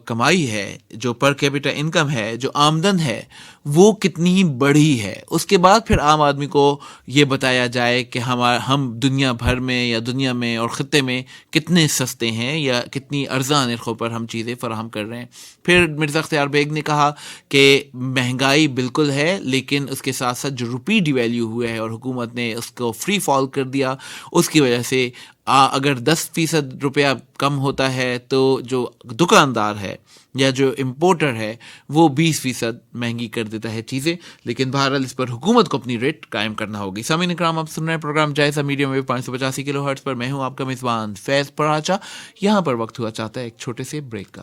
کمائی ہے، جو پر کیپٹا انکم ہے، جو آمدن ہے، وہ کتنی بڑھی ہے. اس کے بعد پھر عام آدمی کو یہ بتایا جائے کہ ہم دنیا بھر میں یا دنیا میں اور خطے میں کتنے سستے ہیں یا کتنی ارزاں نرخوں پر ہم چیزیں فراہم کر رہے ہیں. پھر مرزا اختیار بیگ نے کہا کہ مہنگائی بالکل ہے، لیکن اس کے ساتھ ساتھ جو روپی ڈی ویلیو ہوا ہے اور حکومت نے اس کو فری فال کر دیا، اس کی وجہ سے اگر 10% روپیہ کم ہوتا ہے تو جو دکاندار ہے یا جو امپورٹر ہے وہ 20% مہنگی کر دیتا ہے چیزیں. لیکن بہرحال اس پر حکومت کو اپنی ریٹ قائم کرنا ہوگی. سامعین اکرام، آپ سن رہے ہیں پروگرام جائزہ میڈیم ویو 585 کلو ہرٹز پر. میں ہوں آپ کا میزبان فیض پراچا. یہاں پر وقت ہوا چاہتا ہے ایک چھوٹے سے بریک کا.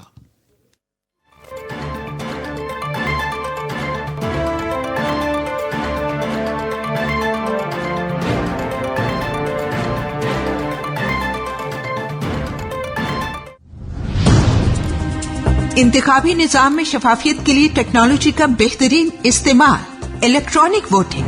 انتخابی نظام میں شفافیت کے لیے ٹیکنالوجی کا بہترین استعمال، الیکٹرانک ووٹنگ.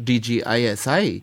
DGISI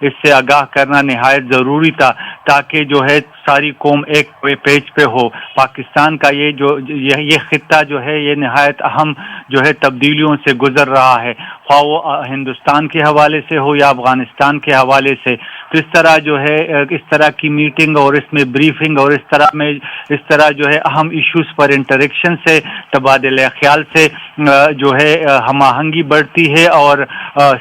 اس سے آگاہ کرنا نہایت ضروری تھا تاکہ جو ہے ساری قوم ایک پیج پہ ہو. پاکستان کا یہ خطہ جو ہے یہ نہایت اہم جو ہے تبدیلیوں سے گزر رہا ہے, خواہ وہ ہندوستان کے حوالے سے ہو یا افغانستان کے حوالے سے. تو اس طرح جو ہے اس طرح کی میٹنگ اور اس میں بریفنگ اور اس طرح جو ہے اہم ایشوز پر انٹریکشن سے, تبادلہ خیال سے جو ہے ہم آہنگی بڑھتی ہے اور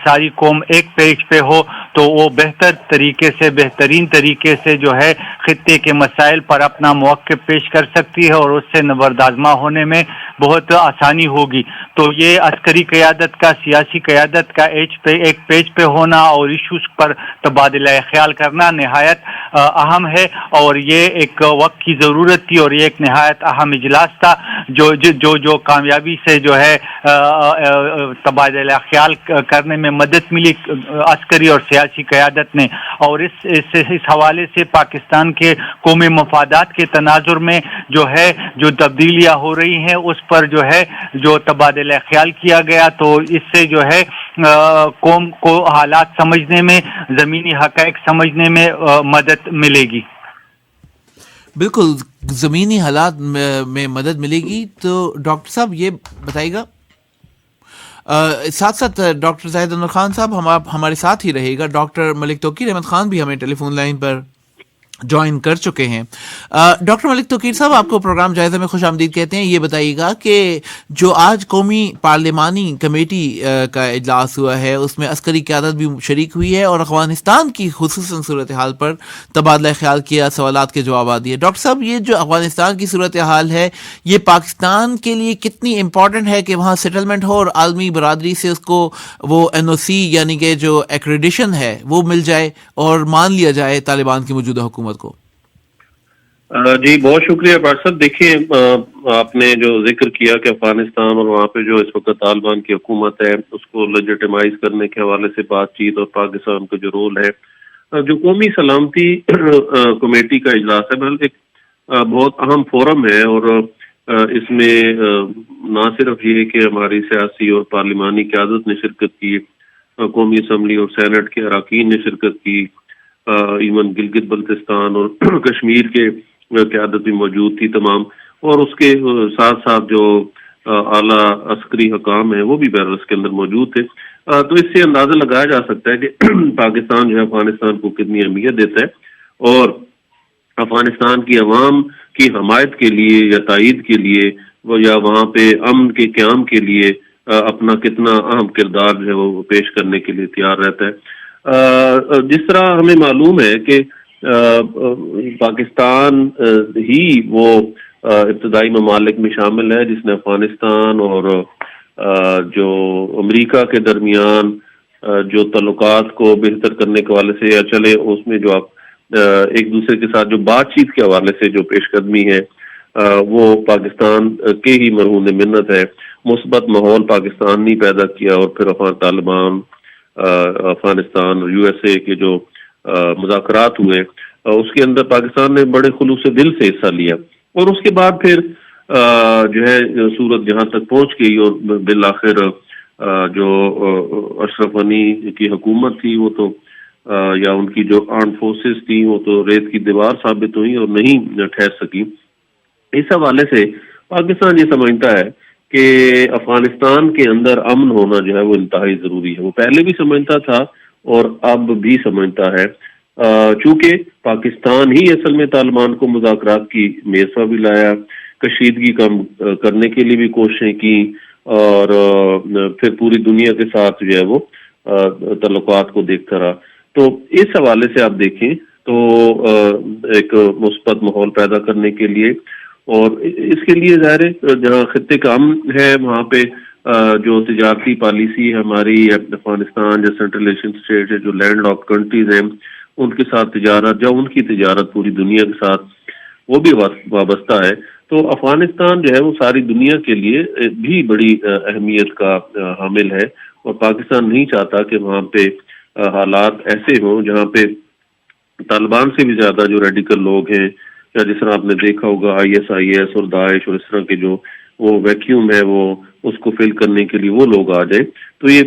ساری قوم ایک پیج پہ ہو تو وہ بہترین طریقے سے جو ہے خطے کے مسائل پر اپنا موقف پیش کر سکتی ہے اور اس سے نبردآزما ہونے میں بہت آسانی ہوگی. تو یہ عسکری قیادت کا, سیاسی قیادت کا ایک پیج پہ ہونا اور ایشوز پر تبادلہ خیال کرنا نہایت اہم ہے, اور یہ ایک وقت کی ضرورت تھی اور یہ ایک نہایت اہم اجلاس تھا جو کامیابی سے جو ہے تبادلہ خیال کرنے میں مدد ملی عسکری اور سیاسی قیادت نے. اور اس حوالے سے پاکستان کے قومی مفادات کے تناظر میں جو تبدیلیاں ہو رہی ہیں اس پر جو ہے جو تبادلہ خیال کیا گیا, تو اس سے جو ہے قوم کو حالات سمجھنے میں, زمینی حقائق سمجھنے میں مدد ملے گی. بالکل زمینی حالات میں مدد ملے گی. تو ڈاکٹر صاحب یہ بتائیے گا, ساتھ ساتھ ڈاکٹر زاہد انور خان صاحب ہمارے ساتھ ہی رہے گا. ڈاکٹر ملک توقیر احمد خان بھی ہمیں ٹیلی فون لائن پر جوائن کر چکے ہیں. ڈاکٹر ملک توقیر صاحب, آپ کو پروگرام جائزہ میں خوش آمدید کہتے ہیں. یہ بتائیے گا کہ جو آج قومی پارلیمانی کمیٹی کا اجلاس ہوا ہے اس میں عسکری قیادت بھی شریک ہوئی ہے اور افغانستان کی خصوصاً صورتحال پر تبادلہ خیال کیا, سوالات کے جوابات دیے. ڈاکٹر صاحب, یہ جو افغانستان کی صورتحال ہے یہ پاکستان کے لیے کتنی امپورٹنٹ ہے کہ وہاں سیٹلمنٹ ہو اور عالمی برادری سے اس کو وہ NOC یعنی کہ جو ایکریڈیشن ہے وہ مل جائے اور مان لیا جائے طالبان کی موجودہ حکومت کو؟ جی بہت شکریہ ڈاکٹر صاحب. دیکھیے آپ نے جو ذکر کیا کہ افغانستان اور وہاں پہ جو اس وقت طالبان کی حکومت ہے اس کو لیجیٹیمائز کرنے کے حوالے سے بات چیت اور پاکستان کا جو رول ہے, جو قومی سلامتی کمیٹی کا اجلاس ہے بلکہ بہت اہم فورم ہے, اور اس میں نہ صرف یہ کہ ہماری سیاسی اور پارلیمانی قیادت نے شرکت کی, قومی اسمبلی اور سینٹ کے اراکین نے شرکت کی, ایون گلگت بلتستان اور کشمیر کے قیادت بھی موجود تھی تمام, اور اس کے ساتھ ساتھ جو اعلیٰ عسکری حکام ہیں وہ بھی بیرس کے اندر موجود تھے. تو اس سے اندازہ لگایا جا سکتا ہے کہ پاکستان جو ہے افغانستان کو کتنی اہمیت دیتا ہے اور افغانستان کی عوام کی حمایت کے لیے یا تائید کے لیے یا وہاں پہ امن کے قیام کے لیے اپنا کتنا اہم کردار جو ہے وہ پیش کرنے کے لیے تیار رہتا ہے. جس طرح ہمیں معلوم ہے کہ پاکستان ہی وہ ابتدائی ممالک میں شامل ہے جس نے افغانستان اور جو امریکہ کے درمیان جو تعلقات کو بہتر کرنے کے حوالے سے یا چلے اس میں جو آپ ایک دوسرے کے ساتھ جو بات چیت کے حوالے سے جو پیش قدمی ہے وہ پاکستان کے ہی مرہون منت ہے. مثبت ماحول پاکستان نے پیدا کیا اور پھر طالبان افغانستان اور USA کے جو مذاکرات ہوئے اس کے اندر پاکستان نے بڑے خلوص دل سے حصہ لیا, اور اس کے بعد پھر جو ہے صورت جہاں تک پہنچ گئی اور بالآخر جو اشرف غنی کی حکومت تھی وہ تو یا ان کی جو آرمڈ فورسز تھیں وہ تو ریت کی دیوار ثابت ہوئی اور نہیں ٹھہر سکی. اس حوالے سے پاکستان یہ سمجھتا ہے کہ افغانستان کے اندر امن ہونا جو ہے وہ انتہائی ضروری ہے. وہ پہلے بھی سمجھتا تھا اور اب بھی سمجھتا ہے, چونکہ پاکستان ہی اصل میں طالبان کو مذاکرات کی میز پر بھی لایا, کشیدگی کم کرنے کے لیے بھی کوششیں کی, اور پھر پوری دنیا کے ساتھ جو ہے وہ تعلقات کو دیکھتا رہا. تو اس حوالے سے آپ دیکھیں تو ایک مثبت ماحول پیدا کرنے کے لیے, اور اس کے لیے ظاہر ہے جہاں خطے کا امن ہے وہاں پہ جو تجارتی پالیسی ہے ہماری افغانستان جو سینٹرل ایشین اسٹیٹ ہے, جو لینڈ لاک کنٹریز ہیں ان کے ساتھ تجارت یا ان کی تجارت پوری دنیا کے ساتھ وہ بھی وابستہ ہے. تو افغانستان جو ہے وہ ساری دنیا کے لیے بھی بڑی اہمیت کا حامل ہے, اور پاکستان نہیں چاہتا کہ وہاں پہ حالات ایسے ہوں جہاں پہ طالبان سے بھی زیادہ جو ریڈیکل لوگ ہیں, یا جس طرح آپ نے دیکھا ہوگا ISIS اور داعش اور اس طرح کے جو وہ ویکیوم ہے وہ اس کو فل کرنے کے لیے وہ لوگ آ جائیں. تو یہ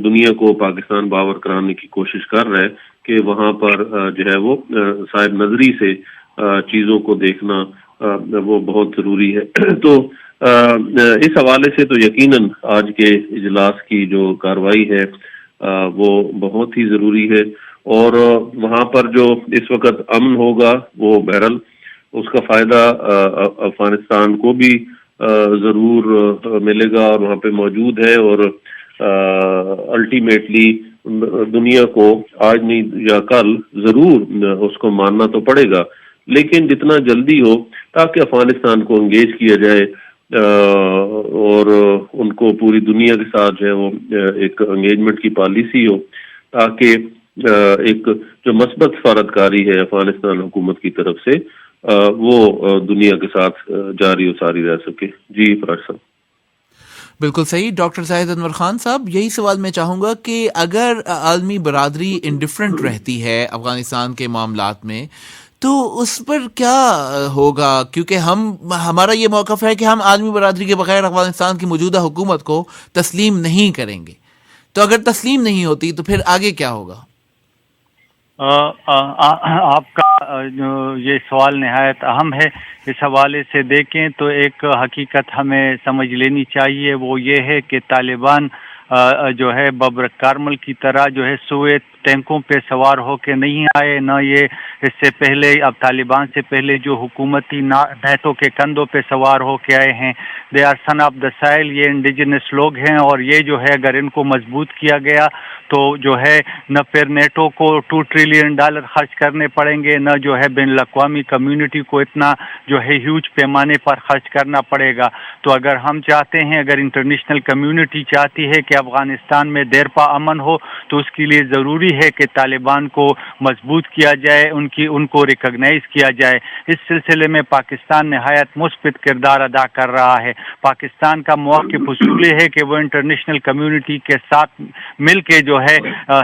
دنیا کو پاکستان باور کرانے کی کوشش کر رہا ہے کہ وہاں پر جو ہے وہ صاحب نظری سے چیزوں کو دیکھنا وہ بہت ضروری ہے. تو اس حوالے سے تو یقیناً آج کے اجلاس کی جو کارروائی ہے وہ بہت ہی ضروری ہے, اور وہاں پر جو اس وقت امن ہوگا وہ بہرحال اس کا فائدہ افغانستان کو بھی ضرور ملے گا اور وہاں پہ موجود ہے, اور الٹیمیٹلی دنیا کو آج نہیں یا کل ضرور اس کو ماننا تو پڑے گا, لیکن جتنا جلدی ہو تاکہ افغانستان کو انگیج کیا جائے اور ان کو پوری دنیا کے ساتھ جو ہے وہ ایک انگیجمنٹ کی پالیسی ہو, تاکہ ایک جو مثبت سفارتکاری ہے افغانستان حکومت کی طرف سے وہ دنیا کے ساتھ جاری و ساری رہ سکے. جی فراز صاحب. بالکل صحیح. ڈاکٹر زاہد انور خان صاحب, یہی سوال میں چاہوں گا کہ اگر عالمی برادری انڈیفرنٹ رہتی ہے افغانستان کے معاملات میں تو اس پر کیا ہوگا, کیونکہ ہمارا یہ موقف ہے کہ ہم عالمی برادری کے بغیر افغانستان کی موجودہ حکومت کو تسلیم نہیں کریں گے, تو اگر تسلیم نہیں ہوتی تو پھر آگے کیا ہوگا؟ آپ کا یہ سوال نہایت اہم ہے. اس حوالے سے دیکھیں تو ایک حقیقت ہمیں سمجھ لینی چاہیے, وہ یہ ہے کہ طالبان جو ہے ببر کارمل کی طرح جو ہے سوئے ٹینکوں پہ سوار ہو کے نہیں آئے, نہ یہ اس سے پہلے اب طالبان سے پہلے جو حکومتی نیٹو کے کندھوں پہ سوار ہو کے آئے ہیں. They are sun of the سائل, یہ انڈیجنس لوگ ہیں, اور یہ جو ہے اگر ان کو مضبوط کیا گیا تو جو ہے نہ پھر نیٹو کو $2 ٹریلین خرچ کرنے پڑیں گے, نہ جو ہے بین الاقوامی کمیونٹی کو اتنا جو ہے ہیوج پیمانے پر خرچ کرنا پڑے گا. تو اگر ہم چاہتے ہیں, اگر انٹرنیشنل کمیونٹی چاہتی ہے کہ افغانستان میں دیرپا امن ہو, تو اس کے لیے ضروری ہے کہ طالبان کو مضبوط کیا جائے, ان کو ریکگنائز کیا جائے. اس سلسلے میں پاکستان نہایت مثبت کردار ادا کر رہا ہے. پاکستان کا موقف اصول ہے کہ وہ انٹرنیشنل کمیونٹی کے ساتھ مل کے جو ہے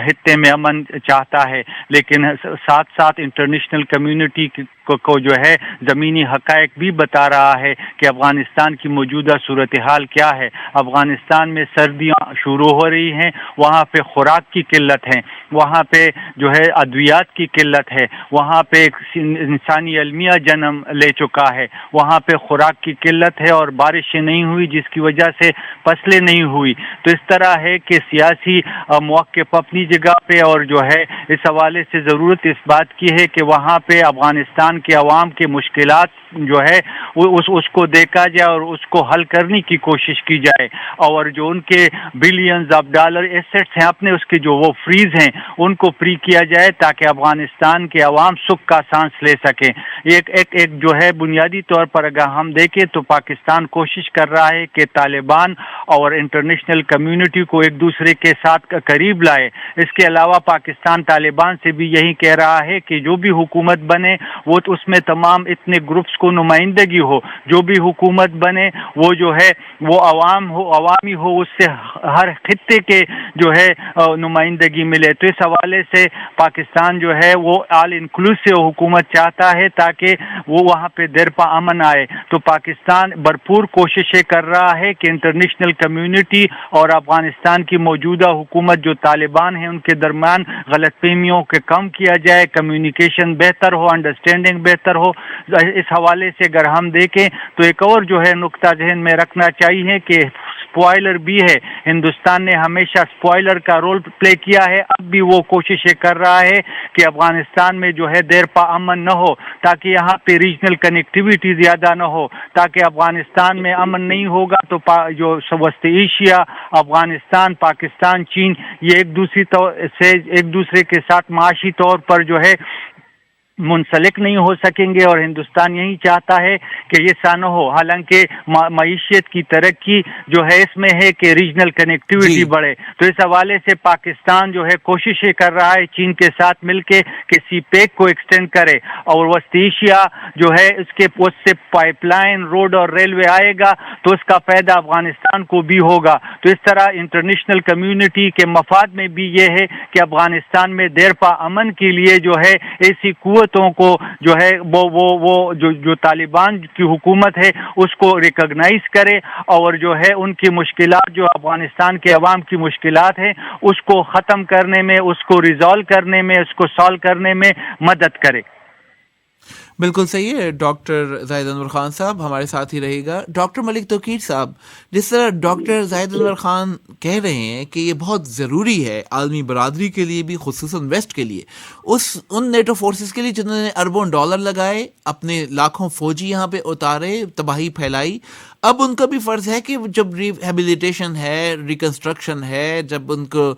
خطے میں امن چاہتا ہے, لیکن ساتھ ساتھ انٹرنیشنل کمیونٹی کو جو ہے زمینی حقائق بھی بتا رہا ہے کہ افغانستان کی موجودہ صورتحال کیا ہے. افغانستان میں سردیاں شروع ہو رہی ہیں, وہاں پہ خوراک کی قلت ہے, وہاں پہ جو ہے ادویات کی قلت ہے, وہاں پہ ایک انسانی المیہ جنم لے چکا ہے, وہاں پہ خوراک کی قلت ہے اور بارشیں نہیں ہوئی جس کی وجہ سے فصلیں نہیں ہوئی. تو اس طرح ہے کہ سیاسی موقف اپنی جگہ پہ, اور جو ہے اس حوالے سے ضرورت اس بات کی ہے کہ وہاں پہ افغانستان کے عوام کے مشکلات جو ہے اس کو دیکھا جائے اور اس کو حل کرنے کی کوشش کی جائے, اور جو ان کے بلینز آف ڈالر ایسٹس ہیں اپنے اس کے جو وہ فریز ہیں ان کو فری کیا جائے تاکہ افغانستان کے عوام سکھ کا سانس لے سکیں. ایک جو ہے بنیادی طور پر اگر ہم دیکھیں تو پاکستان کوشش کر رہا ہے کہ طالبان اور انٹرنیشنل کمیونٹی کو ایک دوسرے کے ساتھ قریب لائے. اس کے علاوہ پاکستان طالبان سے بھی یہی کہہ رہا ہے کہ جو بھی حکومت بنے وہ اس میں تمام اتنے گروپس کو نمائندگی ہو, جو بھی حکومت بنے وہ جو ہے وہ عوامی ہو, اس سے ہر خطے کے جو ہے نمائندگی ملے. تو اس حوالے سے پاکستان جو ہے وہ آل انکلوسیو حکومت چاہتا ہے تاکہ وہ وہاں پہ دیرپا امن آئے. تو پاکستان بھرپور کوششیں کر رہا ہے کہ انٹرنیشنل کمیونٹی اور افغانستان کی موجودہ حکومت جو طالبان ہیں ان کے درمیان غلط فہمیوں کے کم کیا جائے, کمیونیکیشن بہتر ہو, انڈرسٹینڈنگ بہتر ہو. اس حوالے سے اگر ہم دیکھیں تو ایک اور جو ہے نقطہ ذہن میں رکھنا چاہیے کہ اسپوائلر بھی ہے. ہندوستان نے ہمیشہ اسپوائلر کا رول پلے کیا ہے, اب بھی وہ کوششیں کر رہا ہے کہ افغانستان میں جو ہے دیرپا امن نہ ہو, تاکہ یہاں پہ ریجنل کنیکٹیویٹی زیادہ نہ ہو, تاکہ افغانستان میں امن نہیں ہوگا تو جو وسط ایشیا, افغانستان, پاکستان, چین یہ ایک دوسرے کے ساتھ معاشی طور پر جو ہے منسلک نہیں ہو سکیں گے, اور ہندوستان یہی چاہتا ہے کہ یہ سا نہ ہو. حالانکہ معیشت کی ترقی جو ہے اس میں ہے کہ ریجنل کنیکٹیویٹی بڑھے. تو اس حوالے سے پاکستان جو ہے کوششیں کر رہا ہے چین کے ساتھ مل کے کہ سی پیک کو ایکسٹینڈ کرے, اور وسط ایشیا جو ہے اس کے پوسٹ سے پائپ لائن, روڈ اور ریلوے آئے گا تو اس کا فائدہ افغانستان کو بھی ہوگا. تو اس طرح انٹرنیشنل کمیونٹی کے مفاد میں بھی یہ ہے کہ افغانستان میں دیرپا امن کے لیے جو ہے ایسی قوت قوتوں کو جو ہے وہ جو طالبان کی حکومت ہے اس کو ریکگنائز کرے اور جو ہے ان کی مشکلات جو افغانستان کے عوام کی مشکلات ہیں اس کو ختم کرنے میں، اس کو ریزالو کرنے میں، اس کو سالو کرنے میں مدد کرے۔ بالکل صحیح ہے ڈاکٹر زاہد انور خان صاحب، ہمارے ساتھ ہی رہے گا۔ ڈاکٹر ملک توقیر صاحب، جس طرح ڈاکٹر زاہد انور خان کہہ رہے ہیں کہ یہ بہت ضروری ہے عالمی برادری کے لیے بھی، خصوصاً ویسٹ کے لیے، ان نیٹو فورسز کے لیے جنہوں نے اربوں ڈالر لگائے، اپنے لاکھوں فوجی یہاں پہ اتارے، تباہی پھیلائی، اب ان کا بھی فرض ہے کہ جب ریہیبلیٹیشن ہے، ریکنسٹرکشن ہے، جب ان کو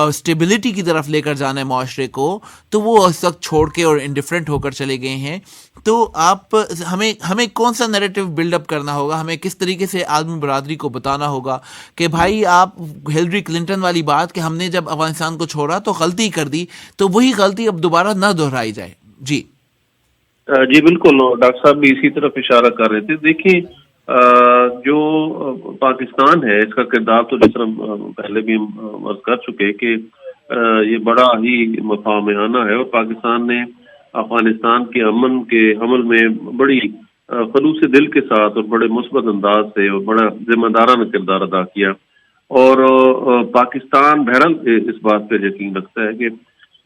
اسٹیبلٹی کی طرف لے کر جانا ہے معاشرے کو، تو وہ اس وقت چھوڑ کے اور انڈیفرنٹ ہو کر چلے گئے ہیں۔ تو آپ ہمیں کون سا نیریٹو بلڈ اپ کرنا ہوگا، ہمیں کس طریقے سے عالمی برادری کو بتانا ہوگا کہ بھائی آپ ہلری کلنٹن والی بات کہ ہم نے جب افغانستان کو چھوڑا تو غلطی کر دی، تو وہی غلطی اب دوبارہ نہ دہرائی جائے۔ جی بالکل، ڈاکٹر صاحب بھی اسی طرف اشارہ کر رہے تھے۔ دیکھیں جو پاکستان ہے اس کا کردار تو جس طرح پہلے بھی ہم عرض کر چکے کہ یہ بڑا ہی مفاہمانہ ہے، اور پاکستان نے افغانستان کے امن کے عمل میں بڑی خلوص دل کے ساتھ اور بڑے مثبت انداز سے اور بڑا ذمہ دارانہ کردار ادا کیا، اور پاکستان بہرحال اس بات پہ یقین رکھتا ہے کہ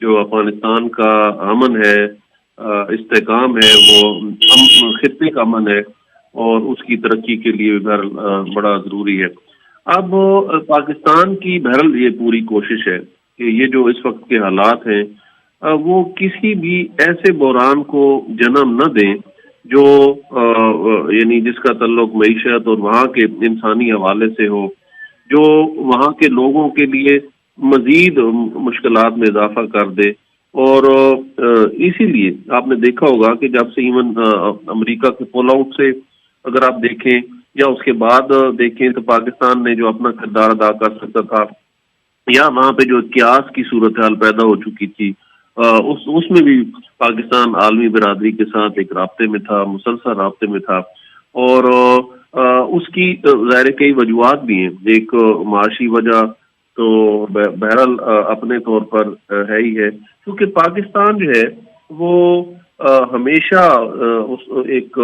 جو افغانستان کا امن ہے، استحکام ہے، وہ خطے کا امن ہے اور اس کی ترقی کے لیے بہرحال بڑا ضروری ہے۔ اب پاکستان کی بہرحال یہ پوری کوشش ہے کہ یہ جو اس وقت کے حالات ہیں وہ کسی بھی ایسے بحران کو جنم نہ دیں جو یعنی جس کا تعلق معیشت اور وہاں کے انسانی حوالے سے ہو، جو وہاں کے لوگوں کے لیے مزید مشکلات میں اضافہ کر دے۔ اور اسی لیے آپ نے دیکھا ہوگا کہ جب سے ایون امریکہ کے پول آؤٹ سے اگر آپ دیکھیں یا اس کے بعد دیکھیں تو پاکستان نے جو اپنا کردار ادا کر سکتا تھا، یا وہاں پہ جو قیاس کی صورتحال پیدا ہو چکی تھی، اس میں بھی پاکستان عالمی برادری کے ساتھ ایک رابطے میں تھا، مسلسل رابطے میں تھا، اور اس کی ظاہر کئی وجوہات بھی ہیں۔ ایک معاشی وجہ تو بہرحال اپنے طور پر ہے ہی ہے، کیونکہ پاکستان جو ہے وہ ہمیشہ ایک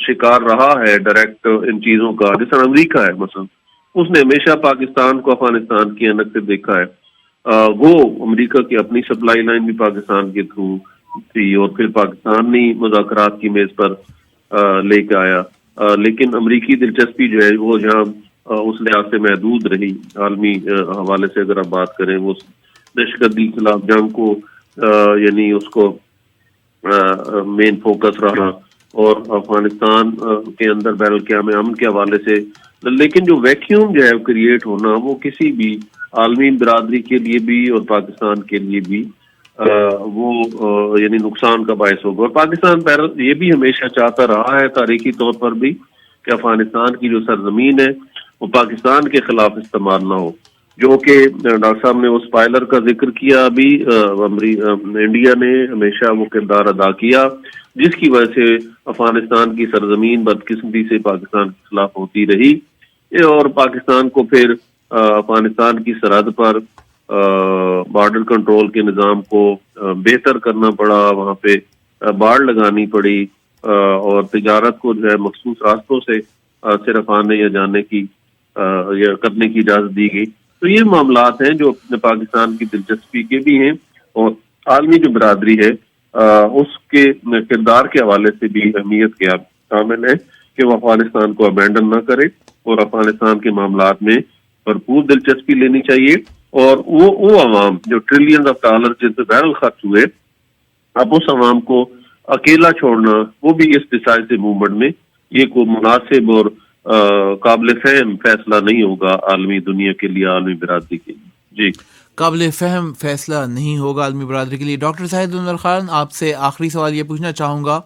شکار رہا ہے ڈائریکٹ ان چیزوں کا، جس طرح امریکہ ہے مثلا، اس نے ہمیشہ پاکستان کو افغانستان کی عینک سے دیکھا ہے۔ وہ امریکہ کی اپنی سپلائی لائن بھی پاکستان کے تھرو تھی، اور پھر پاکستان نے مذاکرات کی میز پر لے کے آیا، لیکن امریکی دلچسپی جو ہے وہ جہاں اس لحاظ سے محدود رہی عالمی حوالے سے اگر آپ بات کریں، وہ دہشت گردی کے خلاف جنگ کو یعنی اس کو مین فوکس رہا، اور افغانستان کے اندر بین الاقوامی امن کے حوالے سے، لیکن جو ویکیوم جو ہے کریٹ ہونا وہ کسی بھی عالمی برادری کے لیے بھی اور پاکستان کے لیے بھی وہ یعنی نقصان کا باعث ہوگا۔ اور پاکستان یہ بھی ہمیشہ چاہتا رہا ہے تاریخی طور پر بھی کہ افغانستان کی جو سرزمین ہے وہ پاکستان کے خلاف استعمال نہ ہو، جو کہ ڈاکٹر صاحب نے اس پائلر کا ذکر کیا ابھی، انڈیا نے ہمیشہ وہ کردار ادا کیا جس کی وجہ سے افغانستان کی سرزمین بدقسمتی سے پاکستان کے خلاف ہوتی رہی، اور پاکستان کو پھر افغانستان کی سرحد پر بارڈر کنٹرول کے نظام کو بہتر کرنا پڑا، وہاں پہ باڑ لگانی پڑی، اور تجارت کو جو ہے مخصوص راستوں سے صرف آنے یا جانے کی یا کرنے کی اجازت دی گئی۔ تو یہ معاملات ہیں جو پاکستان کی دلچسپی کے بھی ہیں، اور عالمی جو برادری ہے اس کے کردار کے حوالے سے بھی اہمیت کے شامل ہے کہ وہ افغانستان کو ابینڈن نہ کرے، اور افغانستان کے معاملات میں بھرپور دلچسپی لینی چاہیے، اور وہ عوام جو ٹریلین آف ڈالر جن سے بہرحال خرچ ہوئے، اب اس عوام کو اکیلا چھوڑنا وہ بھی اس ڈیسائیسو موومنٹ میں یہ کوئی مناسب اور قابل فہم فیصلہ نہیں ہوگا عالمی دنیا کے لیے، عالمی برادری کے لیے۔ جی، قابل فہم فیصلہ نہیں ہوگا عالمی برادری کے لیے۔ ڈاکٹر زاہد انور خان، آپ سے آخری سوال یہ پوچھنا چاہوں گا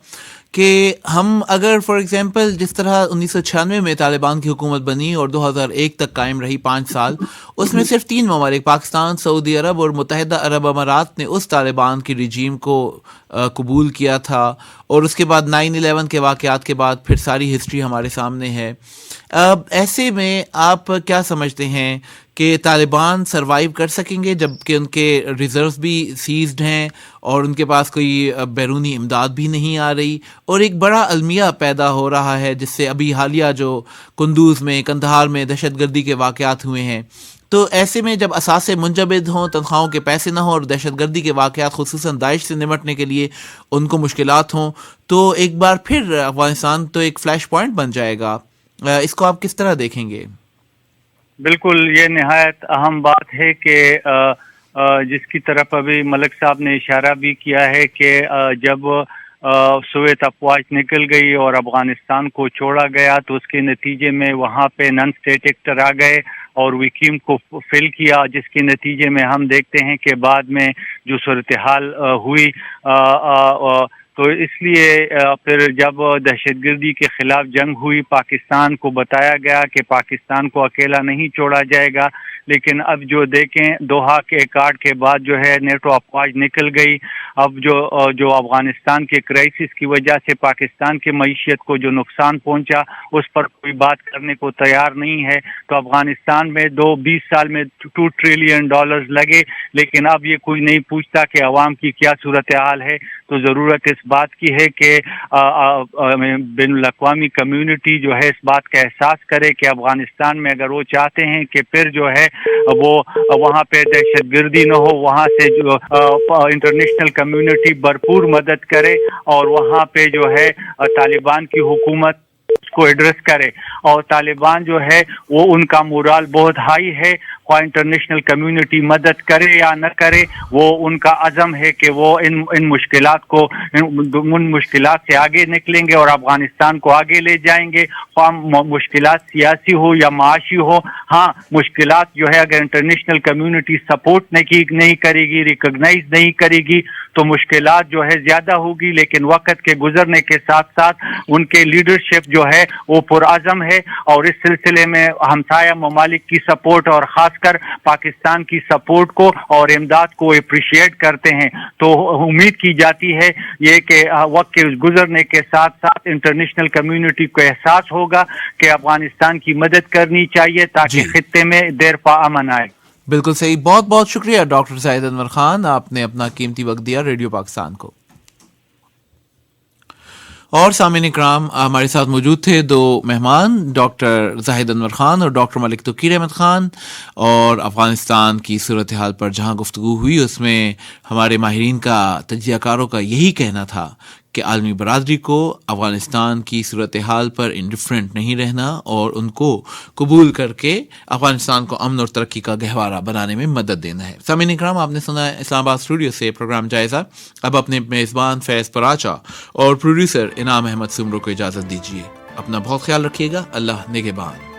کہ ہم اگر فار ایگزامپل جس طرح 1996 میں طالبان کی حکومت بنی اور 2001 تک قائم رہی 5 سال، اس میں صرف 3 ممالک پاکستان، سعودی عرب اور متحدہ عرب امارات نے اس طالبان کی رجیم کو قبول کیا تھا، اور اس کے بعد 9/11 کے واقعات کے بعد پھر ساری ہسٹری ہمارے سامنے ہے۔ اب ایسے میں آپ کیا سمجھتے ہیں کہ طالبان سروائیو کر سکیں گے جب کہ ان کے ریزروز بھی سیزڈ ہیں اور ان کے پاس کوئی بیرونی امداد بھی نہیں آ رہی، اور ایک بڑا المیہ پیدا ہو رہا ہے جس سے ابھی حالیہ جو قندوز میں، کندہار میں دہشت گردی کے واقعات ہوئے ہیں، تو ایسے میں جب اثاثے منجمد ہوں، تنخواہوں کے پیسے نہ ہوں اور دہشت گردی کے واقعات خصوصاً داعش سے نمٹنے کے لیے ان کو مشکلات ہوں، تو ایک بار پھر افغانستان تو ایک فلیش پوائنٹ بن جائے گا. اس کو آپ کس طرح دیکھیں گے؟ بالکل، یہ نہایت اہم بات ہے کہ جس کی طرف ابھی ملک صاحب نے اشارہ بھی کیا ہے کہ جب سوویت افواج نکل گئی اور افغانستان کو چھوڑا گیا تو اس کے نتیجے میں وہاں پہ نان اسٹیٹ ایکٹر آ گئے اور وکیم کو فل کیا، جس کے نتیجے میں ہم دیکھتے ہیں کہ بعد میں جو صورتحال ہوئی تو اس لیے پھر جب دہشت گردی کے خلاف جنگ ہوئی، پاکستان کو بتایا گیا کہ پاکستان کو اکیلا نہیں چھوڑا جائے گا، لیکن اب جو دیکھیں دوحہ کے ایکارڈ کے بعد جو ہے نیٹو افواج نکل گئی. اب جو افغانستان کے کرائسس کی وجہ سے پاکستان کی معیشت کو جو نقصان پہنچا اس پر کوئی بات کرنے کو تیار نہیں ہے. تو افغانستان میں 20 سال میں $2 ٹریلین لگے، لیکن اب یہ کوئی نہیں پوچھتا کہ عوام کی کیا صورتحال ہے. تو ضرورت اس بات کی ہے کہ بین الاقوامی کمیونٹی جو ہے اس بات کا احساس کرے کہ افغانستان میں اگر وہ چاہتے ہیں کہ پھر جو ہے وہ وہاں پہ دہشت گردی نہ ہو، وہاں سے جو انٹرنیشنل کمیونٹی بھرپور مدد کرے اور وہاں پہ جو ہے طالبان کی حکومت اس کو ایڈریس کرے. اور طالبان جو ہے وہ ان کا مورال بہت ہائی ہے، خواہ انٹرنیشنل کمیونٹی مدد کرے یا نہ کرے، وہ ان کا عزم ہے کہ وہ ان مشکلات سے آگے نکلیں گے اور افغانستان کو آگے لے جائیں گے، خواہ مشکلات سیاسی ہو یا معاشی ہو. ہاں مشکلات جو ہے اگر انٹرنیشنل کمیونٹی سپورٹ نہیں کرے گی، ریکگنائز نہیں کرے گی تو مشکلات جو ہے زیادہ ہوگی، لیکن وقت کے گزرنے کے ساتھ ساتھ ان کے لیڈرشپ جو ہے وہ پرعزم ہے اور اس سلسلے میں ہمسایہ ممالک کی سپورٹ اور خاص کر پاکستان کی سپورٹ کو اور امداد کو اپریشیٹ کرتے ہیں. تو امید کی جاتی ہے یہ کہ وقت کے گزرنے کے ساتھ ساتھ انٹرنیشنل کمیونٹی کو احساس ہوگا کہ افغانستان کی مدد کرنی چاہیے تاکہ خطے میں دیر پا امن آئے. بالکل صحیح. بہت بہت شکریہ ڈاکٹر زاہد انور خان، آپ نے اپنا قیمتی وقت دیا ریڈیو پاکستان کو. اور سامعین اکرام، ہمارے ساتھ موجود تھے 2 مہمان، ڈاکٹر زاہد انور خان اور ڈاکٹر ملک توقیر احمد خان، اور افغانستان کی صورتحال پر جہاں گفتگو ہوئی اس میں ہمارے ماہرین کا، تجزیہ کاروں کا یہی کہنا تھا کہ عالمی برادری کو افغانستان کی صورتحال پر انڈیفرنٹ نہیں رہنا اور ان کو قبول کر کے افغانستان کو امن اور ترقی کا گہوارہ بنانے میں مدد دینا ہے. سامعین اکرام، آپ نے سنا اسلام آباد اسٹوڈیو سے پروگرام جائزہ. اب اپنے میزبان فیض پراچا اور پروڈیوسر انعام احمد سمرو کو اجازت دیجیے. اپنا بہت خیال رکھیے گا. اللہ نگہبان.